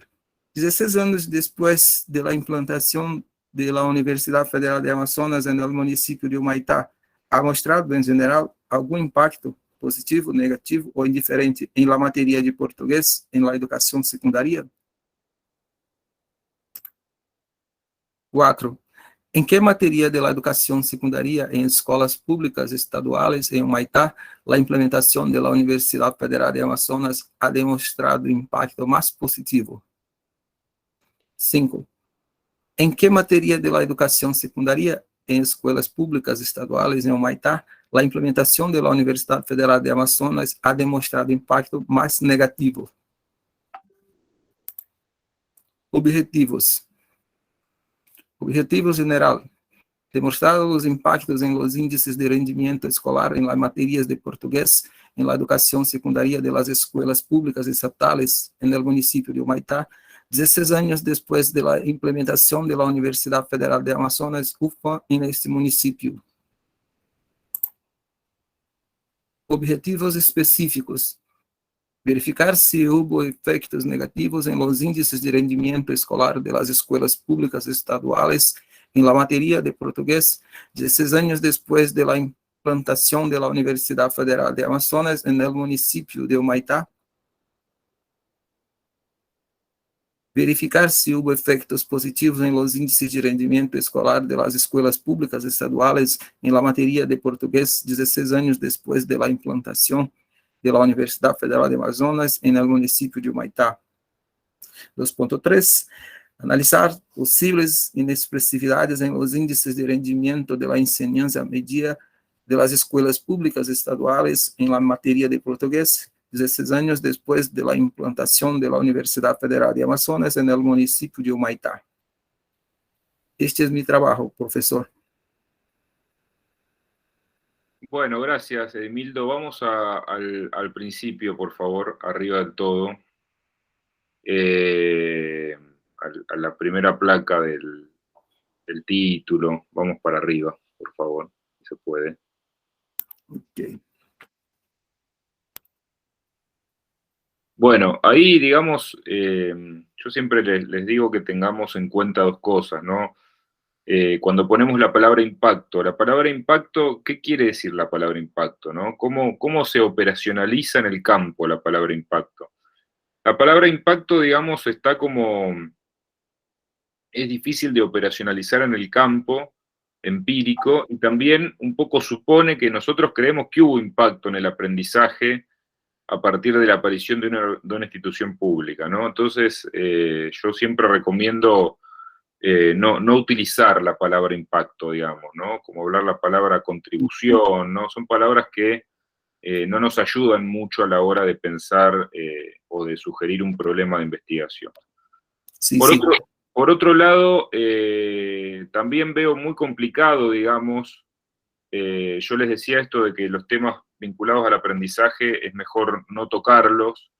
16 años después de la implantación de la Universidad Federal de Amazonas en el municipio de Humaitá, ¿ha mostrado en general algún impacto positivo, negativo o indiferente en la materia de portugués en la educación secundaria? 4. ¿En qué materia de la educación secundaria en escuelas públicas estaduales en Humaitá la implementación de la Universidad Federal de Amazonas ha demostrado impacto más positivo? 5. ¿En qué materia de la educación secundaria en escuelas públicas estaduales en Humaitá la implementación de la Universidad Federal de Amazonas ha demostrado impacto más negativo? Objetivos. Objetivo general. Demostrados los impactos en los índices de rendimiento escolar en las materias de portugués en la educación secundaria de las escuelas públicas estatales en el municipio de Humaitá, 16 años después de la implementación de la Universidad Federal de Amazonas, UFAM, en este municipio. Objetivos específicos. Verificar si hubo efectos negativos en los índices de rendimiento escolar de las escuelas públicas estaduales en la materia de portugués, 16 años después de la implantación de la Universidad Federal de Amazonas en el municipio de Humaitá. Verificar si hubo efectos positivos en los índices de rendimiento escolar de las escuelas públicas estaduales en la materia de portugués, 16 años después de la implantación de la Universidad Federal de Amazonas en el municipio de Humaitá. 2.3. Analizar posibles inexpresividades en los índices de rendimiento de la enseñanza media de las escuelas públicas estaduales en la materia de portugués, 16 años después de la implantación de la Universidad Federal de Amazonas en el municipio de Humaitá. Este es mi trabajo, profesor. Bueno, gracias, Mildo. Vamos al principio, por favor, arriba del todo. a la primera placa del título. Vamos para arriba, por favor, si se puede. Ok. Bueno, ahí, digamos, yo siempre les digo que tengamos en cuenta dos cosas, ¿no? Cuando ponemos la palabra impacto, ¿qué quiere decir la palabra impacto, no? ¿Cómo se operacionaliza en el campo la palabra impacto? La palabra impacto, digamos, está como, es difícil de operacionalizar en el campo empírico, y también un poco supone que nosotros creemos que hubo impacto en el aprendizaje a partir de la aparición de una institución pública, ¿no? Entonces, yo siempre recomiendo no utilizar la palabra impacto, digamos, ¿no? Como hablar la palabra contribución, ¿no? Son palabras que no nos ayudan mucho a la hora de pensar o de sugerir un problema de investigación. Sí, Por sí. otro lado, también veo muy complicado, digamos, yo les decía esto de que los temas vinculados al aprendizaje es mejor no tocarlos,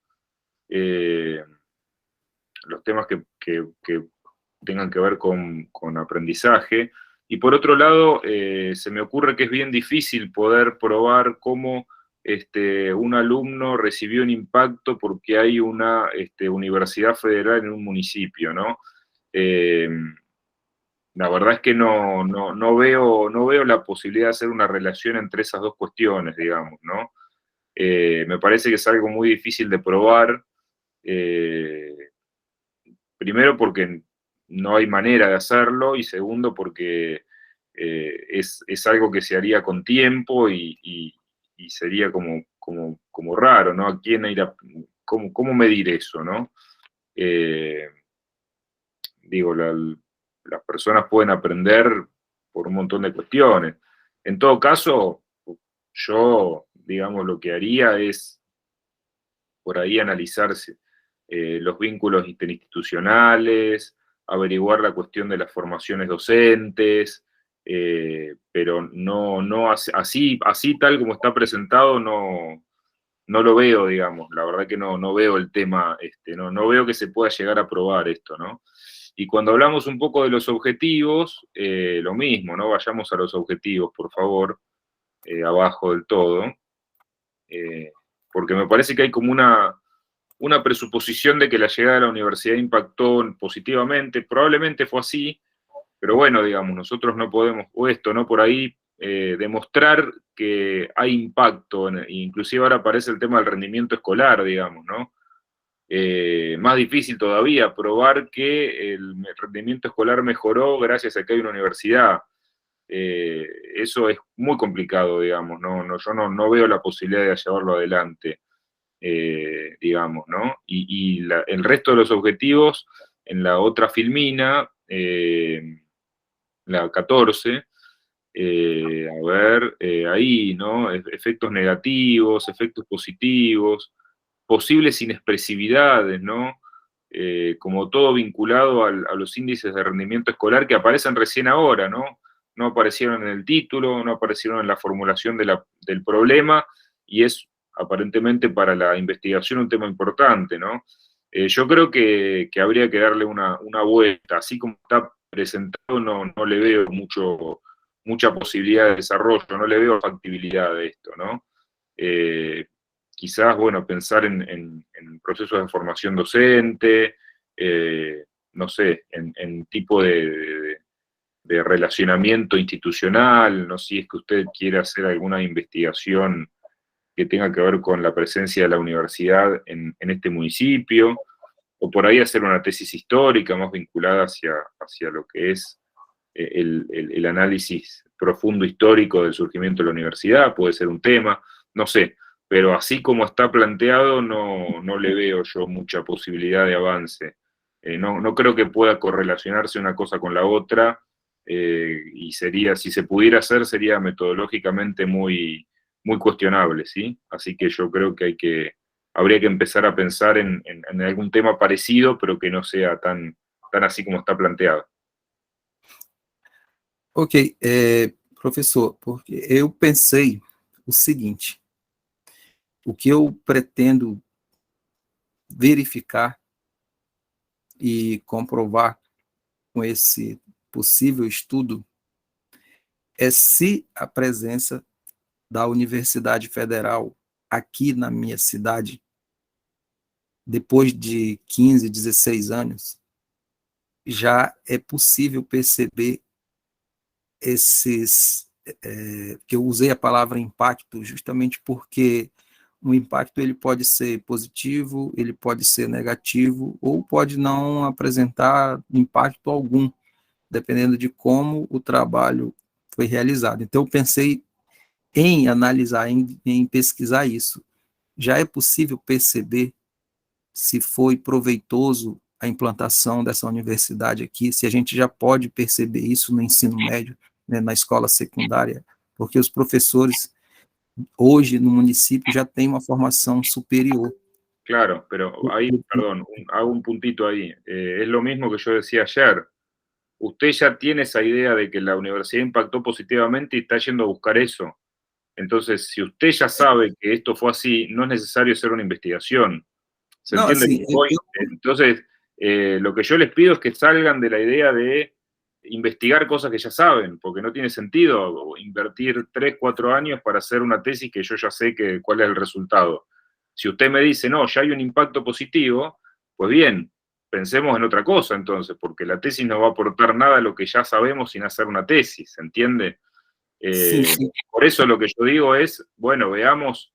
los temas que tengan que ver con aprendizaje. Y por otro lado, se me ocurre que es bien difícil poder probar cómo un alumno recibió un impacto porque hay una universidad federal en un municipio, ¿no? La verdad es que no veo la posibilidad de hacer una relación entre esas dos cuestiones, digamos, ¿no? Me parece que es algo muy difícil de probar, primero porque no hay manera de hacerlo, y segundo porque es algo que se haría con tiempo y sería como raro, ¿no? ¿A quién ir cómo medir eso, no? Digo, las personas pueden aprender por un montón de cuestiones. En todo caso, yo, digamos, lo que haría es por ahí analizarse los vínculos interinstitucionales, averiguar la cuestión de las formaciones docentes, pero no así tal como está presentado, no lo veo, digamos. La verdad que no veo el tema, no veo que se pueda llegar a probar esto, ¿no? Y cuando hablamos un poco de los objetivos, lo mismo, ¿no? Vayamos a los objetivos, por favor, abajo del todo, porque me parece que hay como una presuposición de que la llegada de la universidad impactó positivamente. Probablemente fue así, pero bueno, digamos, nosotros no podemos, o esto, ¿no? Por ahí demostrar que hay impacto, inclusive ahora aparece el tema del rendimiento escolar, digamos, ¿no? Más difícil todavía, probar que el rendimiento escolar mejoró gracias a que hay una universidad. Eso es muy complicado, digamos, yo no veo la posibilidad de llevarlo adelante, digamos, ¿no? Y el resto de los objetivos, en la otra filmina, la 14, a ver, ahí, ¿no? Efectos negativos, efectos positivos, posibles inexpresividades, ¿no? Como todo vinculado a los índices de rendimiento escolar que aparecen recién ahora, ¿no? No aparecieron en el título, no aparecieron en la formulación del problema, y es aparentemente para la investigación un tema importante, ¿no? Yo creo que habría que darle una vuelta. Así como está presentado, no le veo mucha posibilidad de desarrollo, no le veo factibilidad de esto, ¿no? Quizás, bueno, pensar en procesos de formación docente, no sé, en tipo de relacionamiento institucional, no sé si es que usted quiere hacer alguna investigación que tenga que ver con la presencia de la universidad en este municipio, o por ahí hacer una tesis histórica más vinculada hacia lo que es el análisis profundo histórico del surgimiento de la universidad, puede ser un tema, no sé, pero así como está planteado no le veo yo mucha posibilidad de avance. No creo que pueda correlacionarse una cosa con la otra, y sería, si se pudiera hacer, sería metodológicamente muy cuestionable, ¿sí? Así que yo creo que habría que empezar a pensar en algún tema parecido, pero que no sea tan así como está planteado. Ok, professor, porque eu pensei o seguinte: o que eu pretendo verificar e comprovar com esse possível estudo é se a presença da Universidade Federal aqui na minha cidade, depois de 15, 16 anos, já é possível perceber esses, que eu usei a palavra impacto justamente porque o impacto ele pode ser positivo, ele pode ser negativo, ou pode não apresentar impacto algum, dependendo de como o trabalho foi realizado. Então, eu pensei em analisar, em pesquisar isso. Já é possível perceber se foi proveitoso a implantação dessa universidade aqui, se a gente já pode perceber isso no ensino médio, né, na escola secundária, porque os professores hoje no municipio ya têm una formación superior. Claro, pero ahí, perdón, hago un puntito ahí. Es lo mismo que yo decía ayer. Usted ya tiene esa idea de que la universidad impactó positivamente y está yendo a buscar eso. Entonces, si usted ya sabe que esto fue así, no es necesario hacer una investigación. ¿Se No, entiende? sí, Entonces, lo que yo les pido es que salgan de la idea de investigar cosas que ya saben, porque no tiene sentido invertir 3, 4 años para hacer una tesis que yo ya sé cuál es el resultado. Si usted me dice, no, ya hay un impacto positivo, pues bien, pensemos en otra cosa entonces, porque la tesis no va a aportar nada a lo que ya sabemos sin hacer una tesis, ¿se entiende? sí. Por eso lo que yo digo es, bueno, veamos,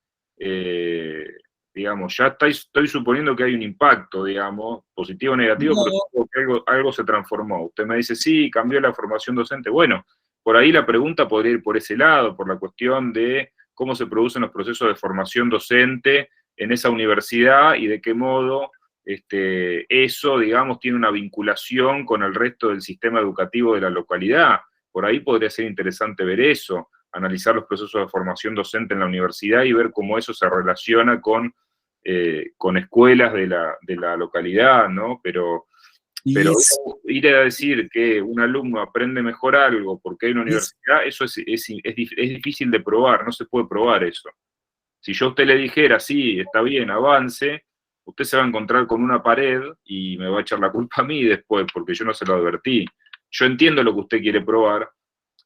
digamos, ya estoy suponiendo que hay un impacto, digamos, positivo o negativo, No. pero supongo que algo se transformó. Usted me dice, sí, cambió la formación docente. Bueno, por ahí la pregunta podría ir por ese lado, por la cuestión de cómo se producen los procesos de formación docente en esa universidad y de qué modo eso, digamos, tiene una vinculación con el resto del sistema educativo de la localidad. Por ahí podría ser interesante ver eso, analizar los procesos de formación docente en la universidad y ver cómo eso se relaciona con escuelas de la localidad, ¿no? Pero ir a decir que un alumno aprende mejor algo porque hay una universidad, eso es difícil de probar, no se puede probar eso. Si yo a usted le dijera, sí, está bien, avance, usted se va a encontrar con una pared y me va a echar la culpa a mí después, porque yo no se lo advertí. Yo entiendo lo que usted quiere probar,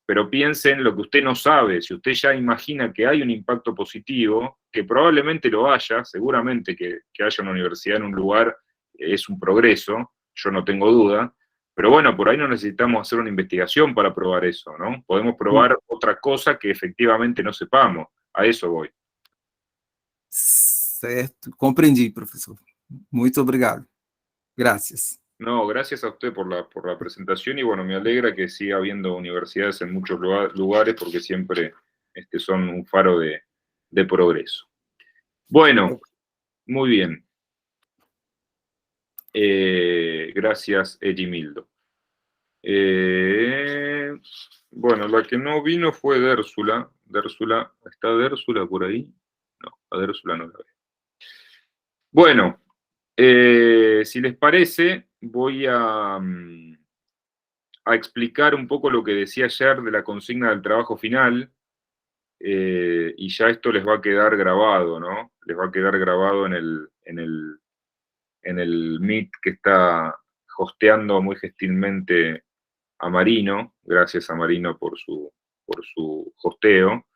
pero piense en lo que usted no sabe. Si usted ya imagina que hay un impacto positivo, que probablemente lo haya, seguramente que haya una universidad en un lugar es un progreso, yo no tengo duda, pero bueno, por ahí no necesitamos hacer una investigación para probar eso, ¿no? Podemos probar otra cosa que efectivamente no sepamos. A eso voy. Certo, compreendi, professor. Muito obrigado. Gracias. No, gracias a usted por la presentación y bueno, me alegra que siga habiendo universidades en muchos lugares porque siempre son un faro de progreso. Bueno, muy bien. Gracias, Egimildo. Bueno, la que no vino fue Dérsula. ¿Está Dérsula por ahí? No, a Dérsula no la veo. Bueno, si les parece, voy a explicar un poco lo que decía ayer de la consigna del trabajo final, y ya esto les va a quedar grabado, ¿no? Les va a quedar grabado en el Meet que está hosteando muy gentilmente a Marino. Gracias a Marino por su hosteo.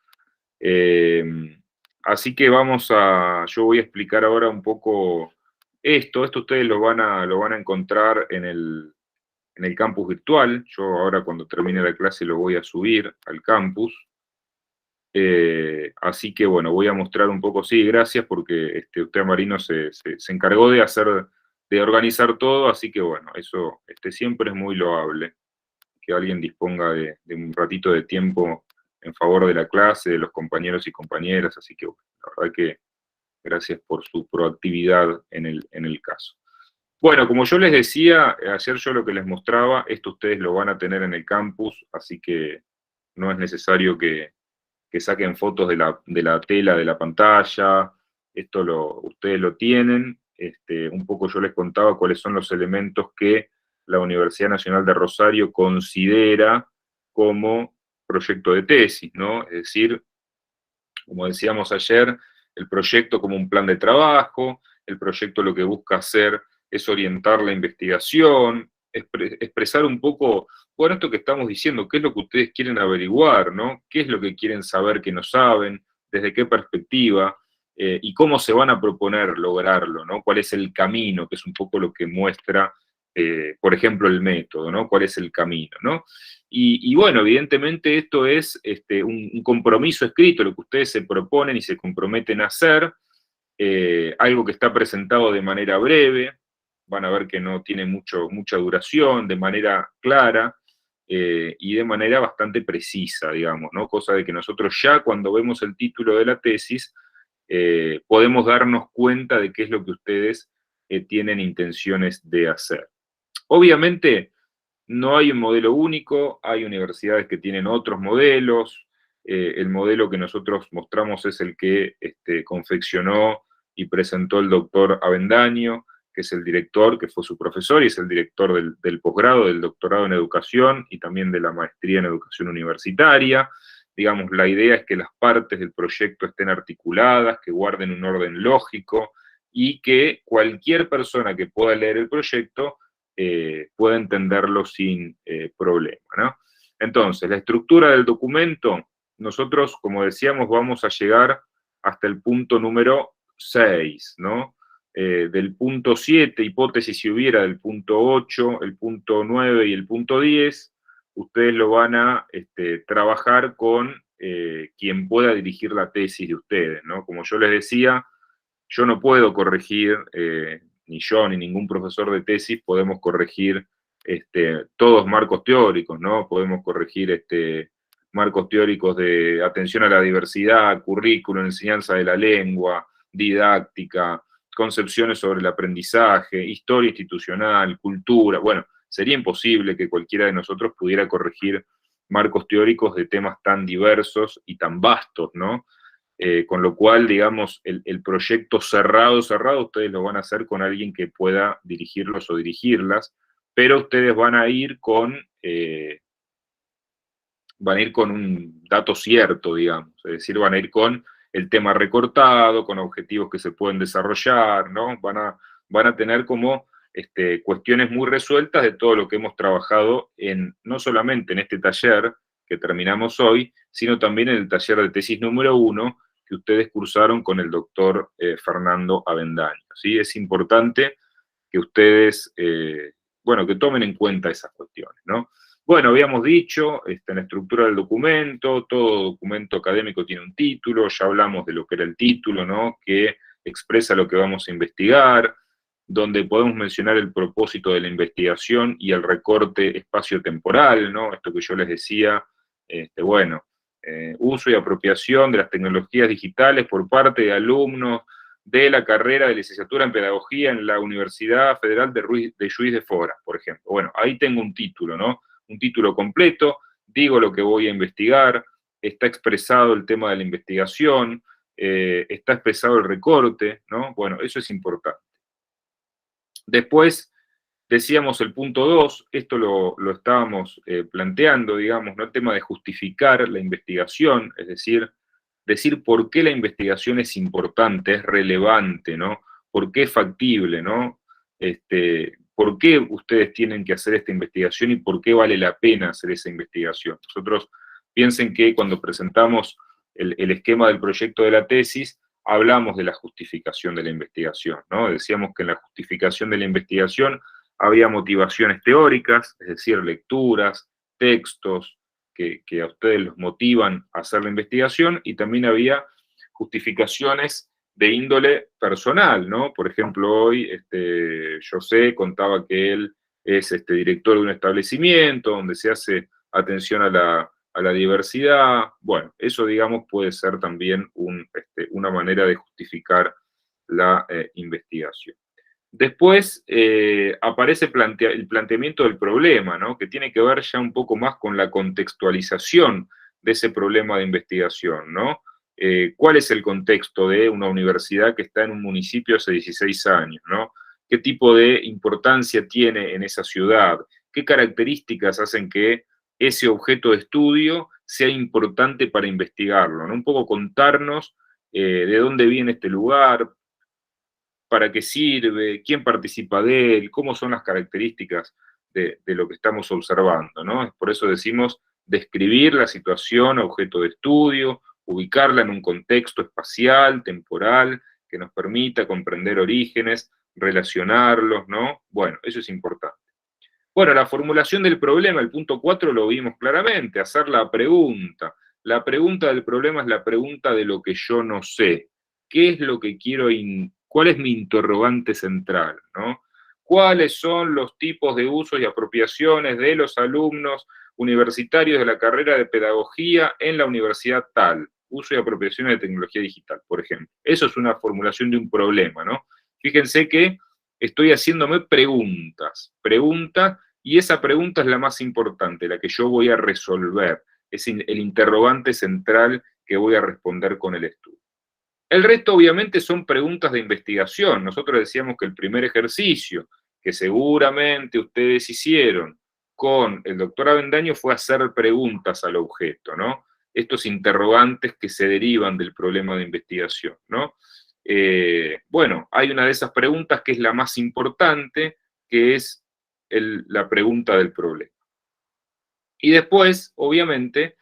Así que yo voy a explicar ahora un poco esto ustedes lo van a encontrar en el campus virtual. Yo ahora cuando termine la clase lo voy a subir al campus. Así que bueno, voy a mostrar un poco, sí, gracias porque usted Marino se encargó de organizar todo, así que bueno, eso siempre es muy loable, que alguien disponga de un ratito de tiempo en favor de la clase, de los compañeros y compañeras, así que bueno, la verdad que gracias por su proactividad en el caso. Bueno, como yo les decía, ayer yo lo que les mostraba, esto ustedes lo van a tener en el campus, así que no es necesario que saquen fotos de la tela de la pantalla, ustedes lo tienen. Un poco yo les contaba cuáles son los elementos que la Universidad Nacional de Rosario considera como proyecto de tesis, ¿no? Es decir, como decíamos ayer, el proyecto como un plan de trabajo, el proyecto lo que busca hacer es orientar la investigación, expresar un poco, bueno, esto que estamos diciendo, qué es lo que ustedes quieren averiguar, ¿no? ¿Qué es lo que quieren saber que no saben? ¿Desde qué perspectiva? Y cómo se van a proponer lograrlo, ¿no? ¿Cuál es el camino? Que es un poco lo que muestra, por ejemplo, el método, ¿no? ¿Cuál es el camino, ¿no? Y bueno, evidentemente esto es un compromiso escrito, lo que ustedes se proponen y se comprometen a hacer, algo que está presentado de manera breve, van a ver que no tiene mucha duración, de manera clara y de manera bastante precisa, digamos, ¿no? Cosa de que nosotros ya cuando vemos el título de la tesis podemos darnos cuenta de qué es lo que ustedes tienen intenciones de hacer. Obviamente no hay un modelo único, hay universidades que tienen otros modelos, el modelo que nosotros mostramos es el que confeccionó y presentó el doctor Avendaño, que es el director, que fue su profesor y es el director del posgrado, del doctorado en educación y también de la maestría en educación universitaria. Digamos, la idea es que las partes del proyecto estén articuladas, que guarden un orden lógico y que cualquier persona que pueda leer el proyecto pueda entenderlo sin problema, ¿no? Entonces, la estructura del documento, nosotros, como decíamos, vamos a llegar hasta el punto número 6, ¿no? Del punto 7, hipótesis si hubiera, del punto 8, el punto 9 y el punto 10, ustedes lo van a trabajar con quien pueda dirigir la tesis de ustedes, ¿no? Como yo les decía, yo no puedo corregir, ni yo ni ningún profesor de tesis podemos corregir todos marcos teóricos, ¿no? Podemos corregir marcos teóricos de atención a la diversidad, currículum, enseñanza de la lengua, didáctica, concepciones sobre el aprendizaje, historia institucional, cultura. Bueno, sería imposible que cualquiera de nosotros pudiera corregir marcos teóricos de temas tan diversos y tan vastos, ¿no? Con lo cual, digamos, el proyecto cerrado, ustedes lo van a hacer con alguien que pueda dirigirlos o dirigirlas, pero ustedes van a ir con un dato cierto, digamos, es decir, van a ir con el tema recortado, con objetivos que se pueden desarrollar, ¿no? Van a tener como cuestiones muy resueltas de todo lo que hemos trabajado no solamente en este taller que terminamos hoy, sino también en el taller de tesis número 1, que ustedes cursaron con el doctor Fernando Avendaño, ¿sí? Es importante que ustedes, bueno, que tomen en cuenta esas cuestiones, ¿no? Bueno, habíamos dicho, en la estructura del documento, todo documento académico tiene un título, ya hablamos de lo que era el título, ¿no? Que expresa lo que vamos a investigar, donde podemos mencionar el propósito de la investigación y el recorte espacio-temporal, ¿no? Esto que yo les decía, bueno, uso y apropiación de las tecnologías digitales por parte de alumnos de la carrera de licenciatura en pedagogía en la Universidad Federal de Juiz de Fora, por ejemplo. Bueno, ahí tengo un título, ¿no? Un título completo, digo lo que voy a investigar, está expresado el tema de la investigación, está expresado el recorte, ¿no? Bueno, eso es importante. Después, decíamos el punto 2, esto lo estábamos planteando, digamos, ¿no? El tema de justificar la investigación, es decir por qué la investigación es importante, es relevante, ¿no? ¿Por qué es factible, ¿no? ¿Por qué ustedes tienen que hacer esta investigación y por qué vale la pena hacer esa investigación? Nosotros piensen que cuando presentamos el esquema del proyecto de la tesis, hablamos de la justificación de la investigación, ¿no? Decíamos que en la justificación de la investigación había motivaciones teóricas, es decir, lecturas, textos, que a ustedes los motivan a hacer la investigación, y también había justificaciones de índole personal, ¿no? Por ejemplo, hoy José contaba que él es director de un establecimiento donde se hace atención a la diversidad. Bueno, eso, digamos, puede ser también una manera de justificar la investigación. Después aparece el planteamiento del problema, ¿no? Que tiene que ver ya un poco más con la contextualización de ese problema de investigación, ¿no? ¿Cuál es el contexto de una universidad que está en un municipio hace 16 años, ¿no? ¿Qué tipo de importancia tiene en esa ciudad? ¿Qué características hacen que ese objeto de estudio sea importante para investigarlo, ¿no? Un poco contarnos de dónde viene este lugar, para qué sirve, quién participa de él, cómo son las características de lo que estamos observando, ¿no? Por eso decimos describir la situación, objeto de estudio, ubicarla en un contexto espacial, temporal, que nos permita comprender orígenes, relacionarlos, ¿no? Bueno, eso es importante. Bueno, la formulación del problema, el punto 4 lo vimos claramente, hacer la pregunta. La pregunta del problema es la pregunta de lo que yo no sé. ¿Qué es lo que quiero, cuál es mi interrogante central, ¿no? ¿Cuáles son los tipos de usos y apropiaciones de los alumnos universitarios de la carrera de pedagogía en la universidad tal? Uso y apropiaciones de tecnología digital, por ejemplo. Eso es una formulación de un problema, ¿no? Fíjense que estoy haciéndome preguntas, y esa pregunta es la más importante, la que yo voy a resolver, es el interrogante central que voy a responder con el estudio. El resto, obviamente, son preguntas de investigación. Nosotros decíamos que el primer ejercicio que seguramente ustedes hicieron con el doctor Avendaño fue hacer preguntas al objeto, ¿no? Estos interrogantes que se derivan del problema de investigación, ¿no? Bueno, hay una de esas preguntas que es la más importante, que es la pregunta del problema. Y después, obviamente,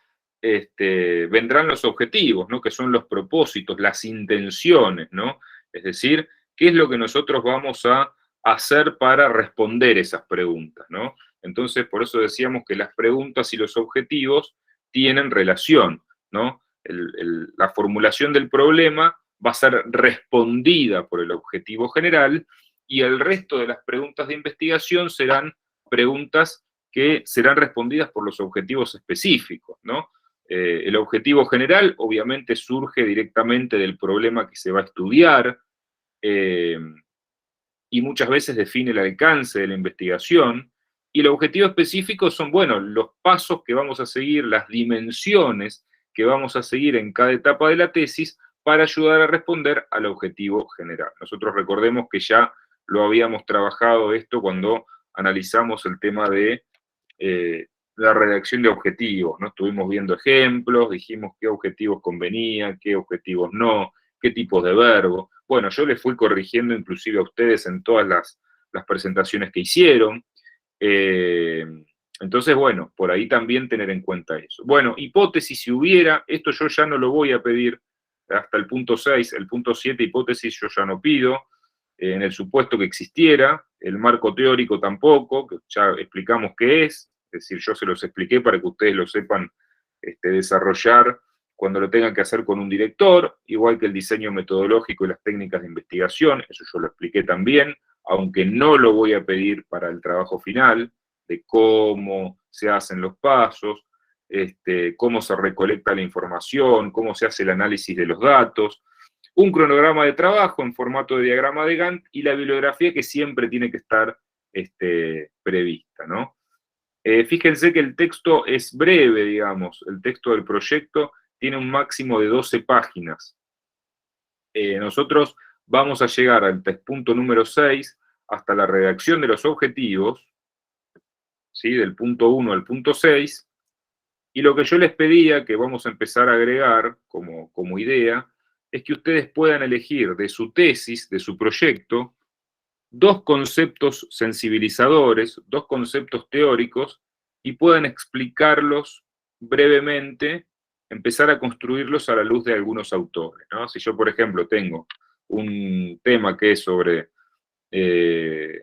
vendrán los objetivos, ¿no? Que son los propósitos, las intenciones, ¿no? Es decir, ¿qué es lo que nosotros vamos a hacer para responder esas preguntas, ¿no? Entonces, por eso decíamos que las preguntas y los objetivos tienen relación, ¿no? La formulación del problema va a ser respondida por el objetivo general y el resto de las preguntas de investigación serán preguntas que serán respondidas por los objetivos específicos, ¿no? El objetivo general obviamente surge directamente del problema que se va a estudiar y muchas veces define el alcance de la investigación, y el objetivo específico son, bueno, los pasos que vamos a seguir, las dimensiones que vamos a seguir en cada etapa de la tesis para ayudar a responder al objetivo general. Nosotros recordemos que ya lo habíamos trabajado esto cuando analizamos el tema de la redacción de objetivos, ¿no? Estuvimos viendo ejemplos, dijimos qué objetivos convenían, qué objetivos no, qué tipos de verbos. Bueno, yo les fui corrigiendo inclusive a ustedes en todas las presentaciones que hicieron. Entonces, bueno, por ahí también tener en cuenta eso. Bueno, hipótesis si hubiera, esto yo ya no lo voy a pedir hasta el punto 6, el punto 7, hipótesis yo ya no pido, en el supuesto que existiera, el marco teórico tampoco, que ya explicamos qué es decir, yo se los expliqué para que ustedes lo sepan desarrollar cuando lo tengan que hacer con un director, igual que el diseño metodológico y las técnicas de investigación, eso yo lo expliqué también, aunque no lo voy a pedir para el trabajo final, de cómo se hacen los pasos, cómo se recolecta la información, cómo se hace el análisis de los datos, un cronograma de trabajo en formato de diagrama de Gantt y la bibliografía que siempre tiene que estar prevista, ¿no? Fíjense que el texto es breve, digamos, el texto del proyecto tiene un máximo de 12 páginas. Nosotros vamos a llegar al punto número 6 hasta la redacción de los objetivos, ¿sí? Del punto 1 al punto 6, y lo que yo les pedía, que vamos a empezar a agregar como idea, es que ustedes puedan elegir de su tesis, de su proyecto, 2 conceptos sensibilizadores, 2 conceptos teóricos, y puedan explicarlos brevemente, empezar a construirlos a la luz de algunos autores, ¿no? Si yo, por ejemplo, tengo un tema que es sobre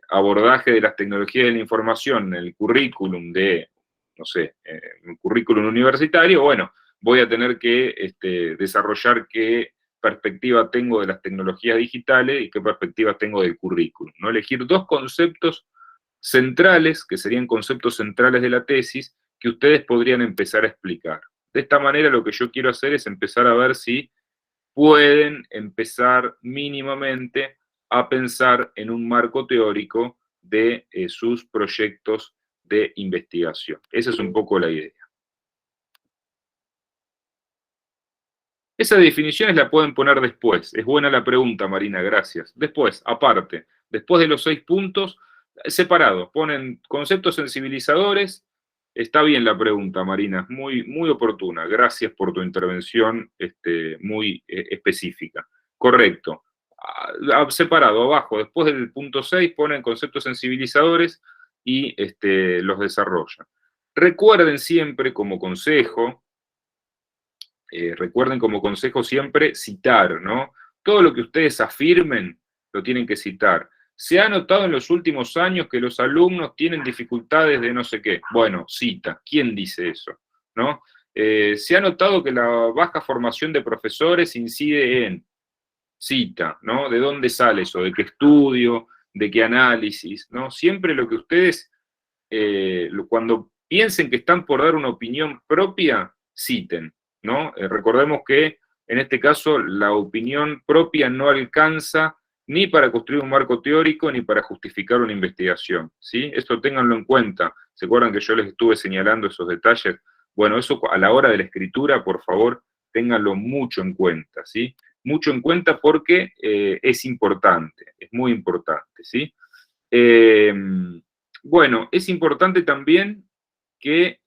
abordaje de las tecnologías de la información en el currículum de, no sé, un currículum universitario, bueno, voy a tener que desarrollar qué perspectiva tengo de las tecnologías digitales y qué perspectiva tengo del currículum, ¿no? Elegir 2 conceptos centrales, que serían conceptos centrales de la tesis, que ustedes podrían empezar a explicar. De esta manera lo que yo quiero hacer es empezar a ver si pueden empezar mínimamente a pensar en un marco teórico de sus proyectos de investigación. Esa es un poco la idea. Esas definiciones la pueden poner después. Es buena la pregunta, Marina, gracias. Después, aparte, después de los 6 puntos, separados, ponen conceptos sensibilizadores. Está bien la pregunta, Marina, muy, muy oportuna. Gracias por tu intervención muy específica. Correcto. separado, abajo, después del punto 6 ponen conceptos sensibilizadores y los desarrollan. Recuerden siempre como consejo, siempre citar, ¿no? Todo lo que ustedes afirmen lo tienen que citar. Se ha notado en los últimos años que los alumnos tienen dificultades de no sé qué. Bueno, cita. ¿Quién dice eso? ¿No? Se ha notado que la baja formación de profesores incide en cita, ¿no? ¿De dónde sale eso? ¿De qué estudio? ¿De qué análisis? ¿No? Siempre lo que ustedes, cuando piensen que están por dar una opinión propia, citen, ¿no? Recordemos que en este caso la opinión propia no alcanza ni para construir un marco teórico ni para justificar una investigación, ¿sí? Esto ténganlo en cuenta. ¿Se acuerdan que yo les estuve señalando esos detalles? Bueno, eso a la hora de la escritura, por favor, ténganlo mucho en cuenta, ¿sí? Mucho en cuenta porque es importante, es muy importante, ¿sí? Bueno, es importante también que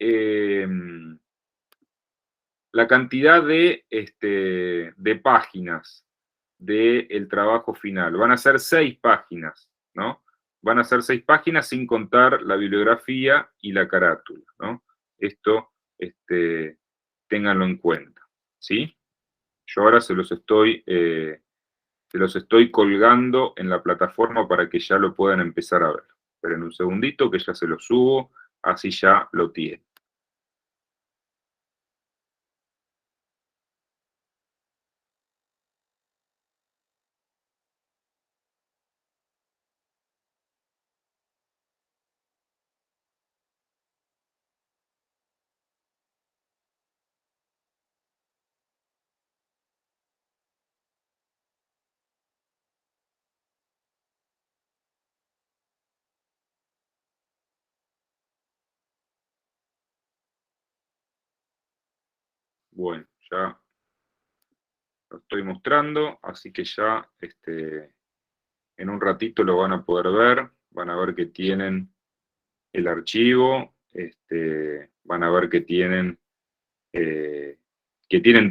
la cantidad de páginas del trabajo final. Van a ser 6 páginas, ¿no? Van a ser 6 páginas sin contar la bibliografía y la carátula, ¿no? Esto, ténganlo en cuenta, ¿sí? Yo ahora se los estoy colgando en la plataforma para que ya lo puedan empezar a ver. Esperen un segundito que ya se los subo, así ya lo tienen. Bueno, ya lo estoy mostrando, así que ya en un ratito lo van a poder ver. Van a ver que tienen el archivo, van a ver que tienen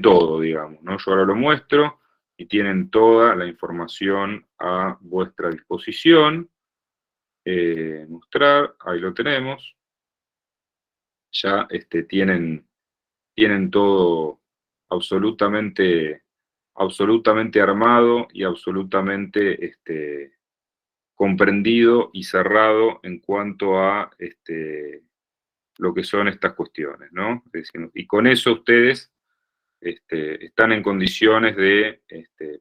todo, digamos, ¿no? Yo ahora lo muestro y tienen toda la información a vuestra disposición. Mostrar, ahí lo tenemos. Ya tienen todo absolutamente armado y absolutamente comprendido y cerrado en cuanto a lo que son estas cuestiones, ¿no? Es decir, y con eso ustedes están en condiciones de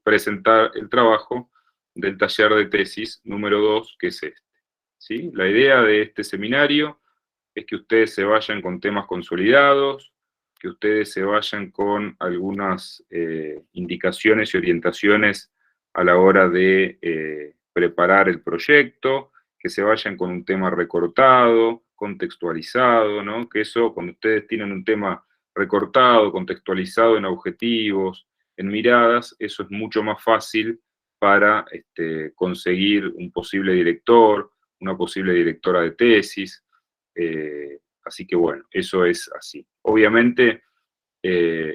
presentar el trabajo del taller de tesis número 2, que es ¿sí? La idea de este seminario es que ustedes se vayan con temas consolidados, que ustedes se vayan con algunas indicaciones y orientaciones a la hora de preparar el proyecto, que se vayan con un tema recortado, contextualizado, ¿no? Que eso, cuando ustedes tienen un tema recortado, contextualizado en objetivos, en miradas, eso es mucho más fácil para conseguir un posible director, una posible directora de tesis. Así que bueno, eso es así. Obviamente,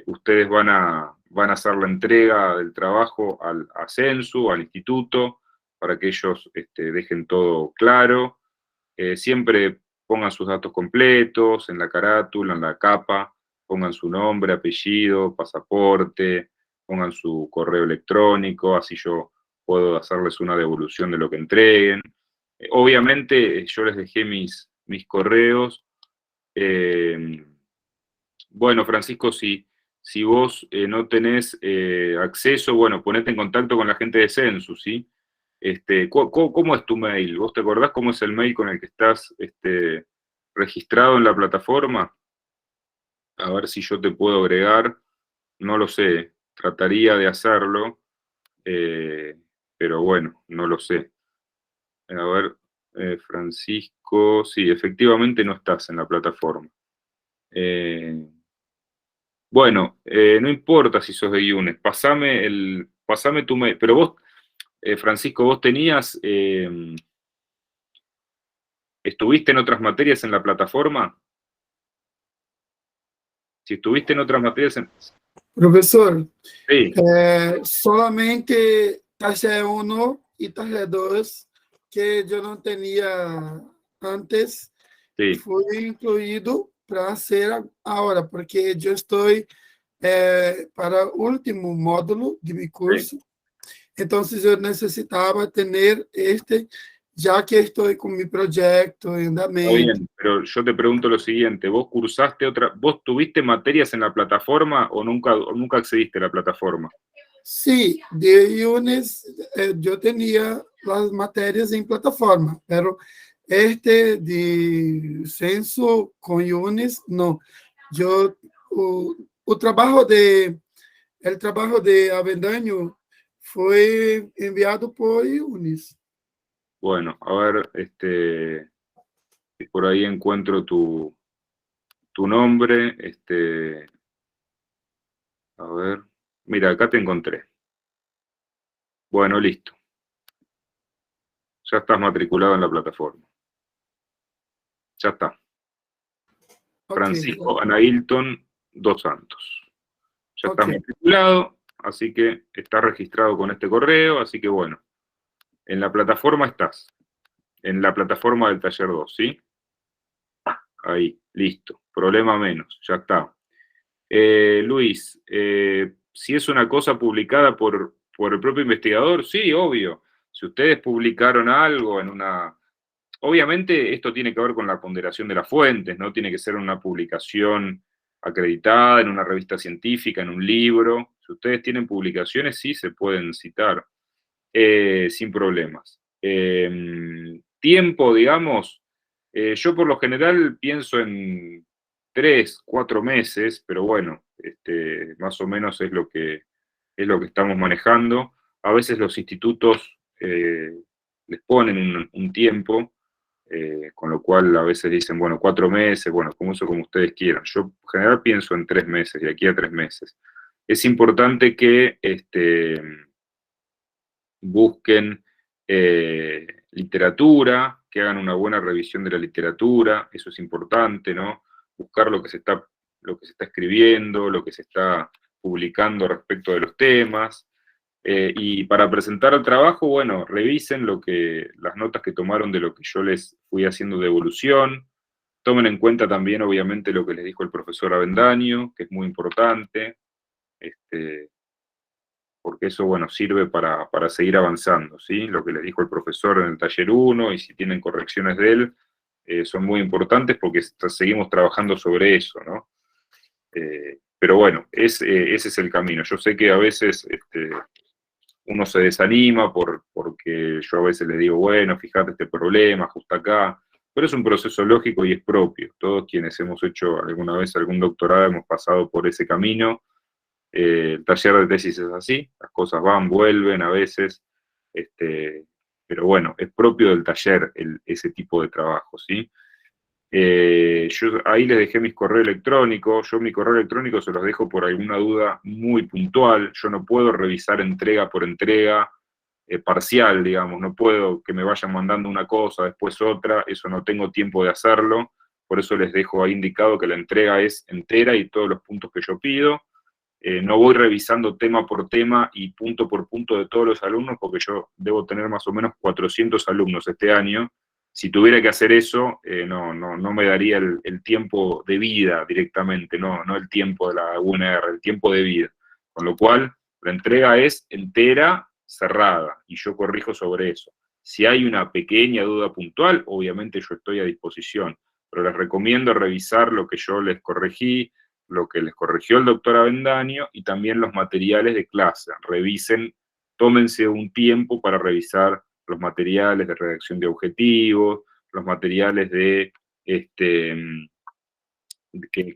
ustedes van a hacer la entrega del trabajo a Censu, al instituto, para que ellos dejen todo claro. Siempre pongan sus datos completos en la carátula, en la capa, pongan su nombre, apellido, pasaporte, pongan su correo electrónico, así yo puedo hacerles una devolución de lo que entreguen. Obviamente, yo les dejé mis correos. Bueno, Francisco, si vos no tenés acceso, bueno, ponete en contacto con la gente de Censu, ¿sí? ¿Cómo es tu mail? ¿Vos te acordás cómo es el mail con el que estás registrado en la plataforma? A ver si yo te puedo agregar. No lo sé, trataría de hacerlo, pero bueno, no lo sé. A ver, Francisco, sí, efectivamente no estás en la plataforma. Bueno, no importa si sos de UNES, pasame tu mail. Pero vos, Francisco, vos tenías, ¿estuviste en otras materias en la plataforma? Si estuviste en otras materias Profesor, Sí, solamente taller 1 y taller 2, que yo no tenía antes, Sí, fue incluido para hacer ahora, porque yo estoy para el último módulo de mi curso. Entonces yo necesitaba tener ya que estoy con mi proyecto en está andamento. bien, pero yo te pregunto lo siguiente, ¿vos tuviste materias en la plataforma o nunca accediste a la plataforma? Sí, de UNES yo tenía las materias en plataforma, pero de censo con UNES, no. Yo, el trabajo de Avendaño fue enviado por UNES. Bueno, a ver, si por ahí encuentro tu nombre, a ver, mira, acá te encontré. Bueno, listo. Ya estás matriculado en la plataforma. Ya está. Francisco Ok, Anailton dos Santos. Ya estás ok, matriculado, así que estás registrado con este correo, así que bueno, en la plataforma estás. En la plataforma del taller 2, ¿sí? Ahí, listo. Problema menos, ya está. Luis, si es una cosa publicada por el propio investigador, sí, obvio. Si ustedes publicaron algo en una... Obviamente esto tiene que ver con la ponderación de las fuentes, ¿no? Tiene que ser una publicación acreditada en una revista científica, en un libro. Si ustedes tienen publicaciones, sí se pueden citar sin problemas. Tiempo, digamos, yo por lo general pienso en 3, 4 meses, pero bueno, más o menos es lo que estamos manejando. A veces los institutos les ponen un tiempo, con lo cual a veces dicen, bueno, 4 meses, bueno, como eso como ustedes quieran. Yo en general pienso en 3 meses, de aquí a 3 meses. Es importante que busquen literatura, que hagan una buena revisión de la literatura, eso es importante, ¿no? Buscar lo que se está escribiendo, lo que se está publicando respecto de los temas. Y para presentar el trabajo, bueno, revisen las notas que tomaron de lo que yo les fui haciendo de evolución. Tomen en cuenta también, obviamente, lo que les dijo el profesor Avendaño, que es muy importante. Porque eso, bueno, sirve para seguir avanzando, ¿sí? Lo que les dijo el profesor en el taller 1 y si tienen correcciones de él, son muy importantes porque seguimos trabajando sobre eso, ¿no? Pero bueno, ese es el camino. Yo sé que a veces uno se desanima porque yo a veces le digo, bueno, fíjate este problema, justo acá, pero es un proceso lógico y es propio. Todos quienes hemos hecho alguna vez algún doctorado hemos pasado por ese camino. El taller de tesis es así, las cosas van, vuelven a veces, pero bueno, es propio del taller ese tipo de trabajo, ¿sí? Yo ahí les dejé mis correos electrónicos, yo mi correo electrónico se los dejo por alguna duda muy puntual, yo no puedo revisar entrega por entrega parcial, digamos, no puedo que me vayan mandando una cosa, después otra, eso no tengo tiempo de hacerlo, por eso les dejo ahí indicado que la entrega es entera y todos los puntos que yo pido. No voy revisando tema por tema y punto por punto de todos los alumnos, porque yo debo tener más o menos 400 alumnos este año. Si tuviera que hacer eso, no me daría el tiempo de vida directamente, no el tiempo de la UNR, el tiempo de vida. Con lo cual, la entrega es entera, cerrada, y yo corrijo sobre eso. Si hay una pequeña duda puntual, obviamente yo estoy a disposición, pero les recomiendo revisar lo que yo les corregí, lo que les corrigió el doctor Avendaño y también los materiales de clase. Revisen, tómense un tiempo para revisar los materiales de redacción de objetivos, los materiales que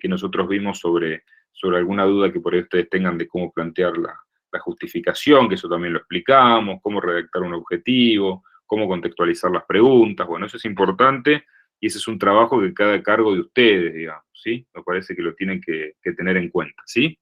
nosotros vimos sobre alguna duda que por ahí ustedes tengan de cómo plantear la justificación, que eso también lo explicamos, cómo redactar un objetivo, cómo contextualizar las preguntas. Bueno, eso es importante y ese es un trabajo que queda a cargo de ustedes, digamos, ¿sí? Me parece que lo tienen que tener en cuenta, ¿sí?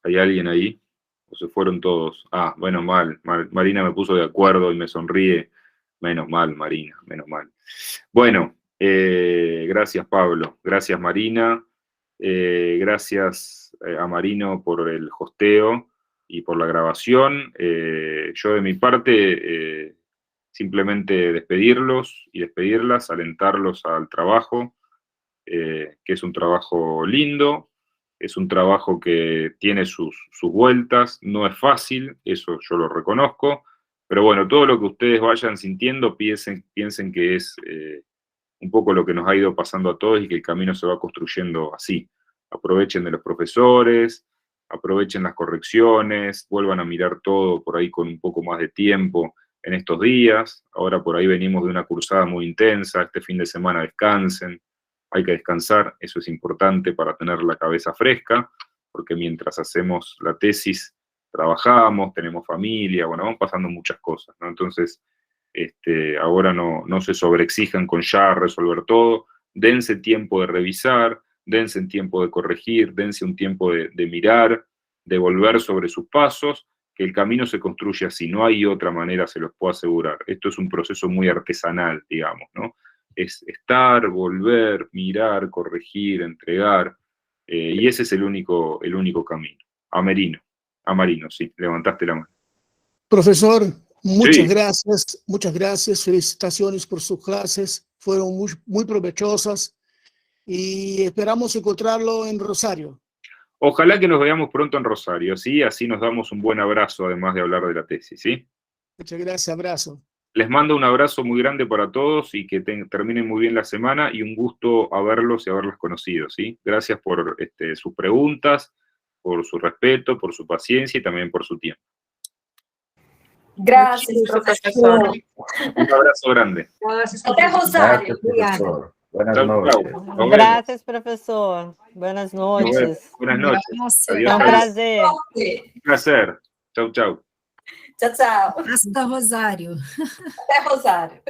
¿Hay alguien ahí? ¿O se fueron todos? Ah, menos mal. Marina me puso de acuerdo y me sonríe. Menos mal, Marina, menos mal. Bueno, Gracias, Pablo. Gracias, Marina. Gracias a Marino por el hosteo y por la grabación. Yo de mi parte, simplemente despedirlos y despedirlas, alentarlos al trabajo, que es un trabajo lindo, es un trabajo que tiene sus vueltas, no es fácil, eso yo lo reconozco, pero bueno, todo lo que ustedes vayan sintiendo, piensen que es un poco lo que nos ha ido pasando a todos y que el camino se va construyendo así. Aprovechen de los profesores, aprovechen las correcciones, vuelvan a mirar todo por ahí con un poco más de tiempo en estos días. Ahora por ahí venimos de una cursada muy intensa, este fin de semana descansen, hay que descansar, eso es importante para tener la cabeza fresca, porque mientras hacemos la tesis trabajamos, tenemos familia, bueno, van pasando muchas cosas, ¿no? Entonces, ahora no se sobreexijan con ya resolver todo, dense tiempo de revisar, dense un tiempo de corregir, dense un tiempo de mirar, de volver sobre sus pasos, que el camino se construye así, no hay otra manera, se los puedo asegurar. Esto es un proceso muy artesanal, digamos, ¿no? Es estar, volver, mirar, corregir, entregar, y ese es el único camino. A Marino, sí, levantaste la mano. Profesor, muchas Sí. gracias, felicitaciones por sus clases, fueron muy provechosas y esperamos encontrarlo en Rosario. Ojalá que nos veamos pronto en Rosario, ¿sí? Así nos damos un buen abrazo, además de hablar de la tesis, ¿sí? Muchas gracias, abrazo. Les mando un abrazo muy grande para todos y que terminen muy bien la semana y un gusto haberlos y haberlos conocido, ¿sí? Gracias por sus preguntas, por su respeto, por su paciencia y también por su tiempo. Gracias, profesor. Un abrazo grande. Até Rosário. Gracias, profesor. Buenas Chau, noches. chau. Nos vemos. Gracias, professor. Buenas noites. Buenas noches. Nossa, Adiós. É um prazer. Un placer. Chau, chau. Tchau, tchau. Hasta Rosário. Até Rosário.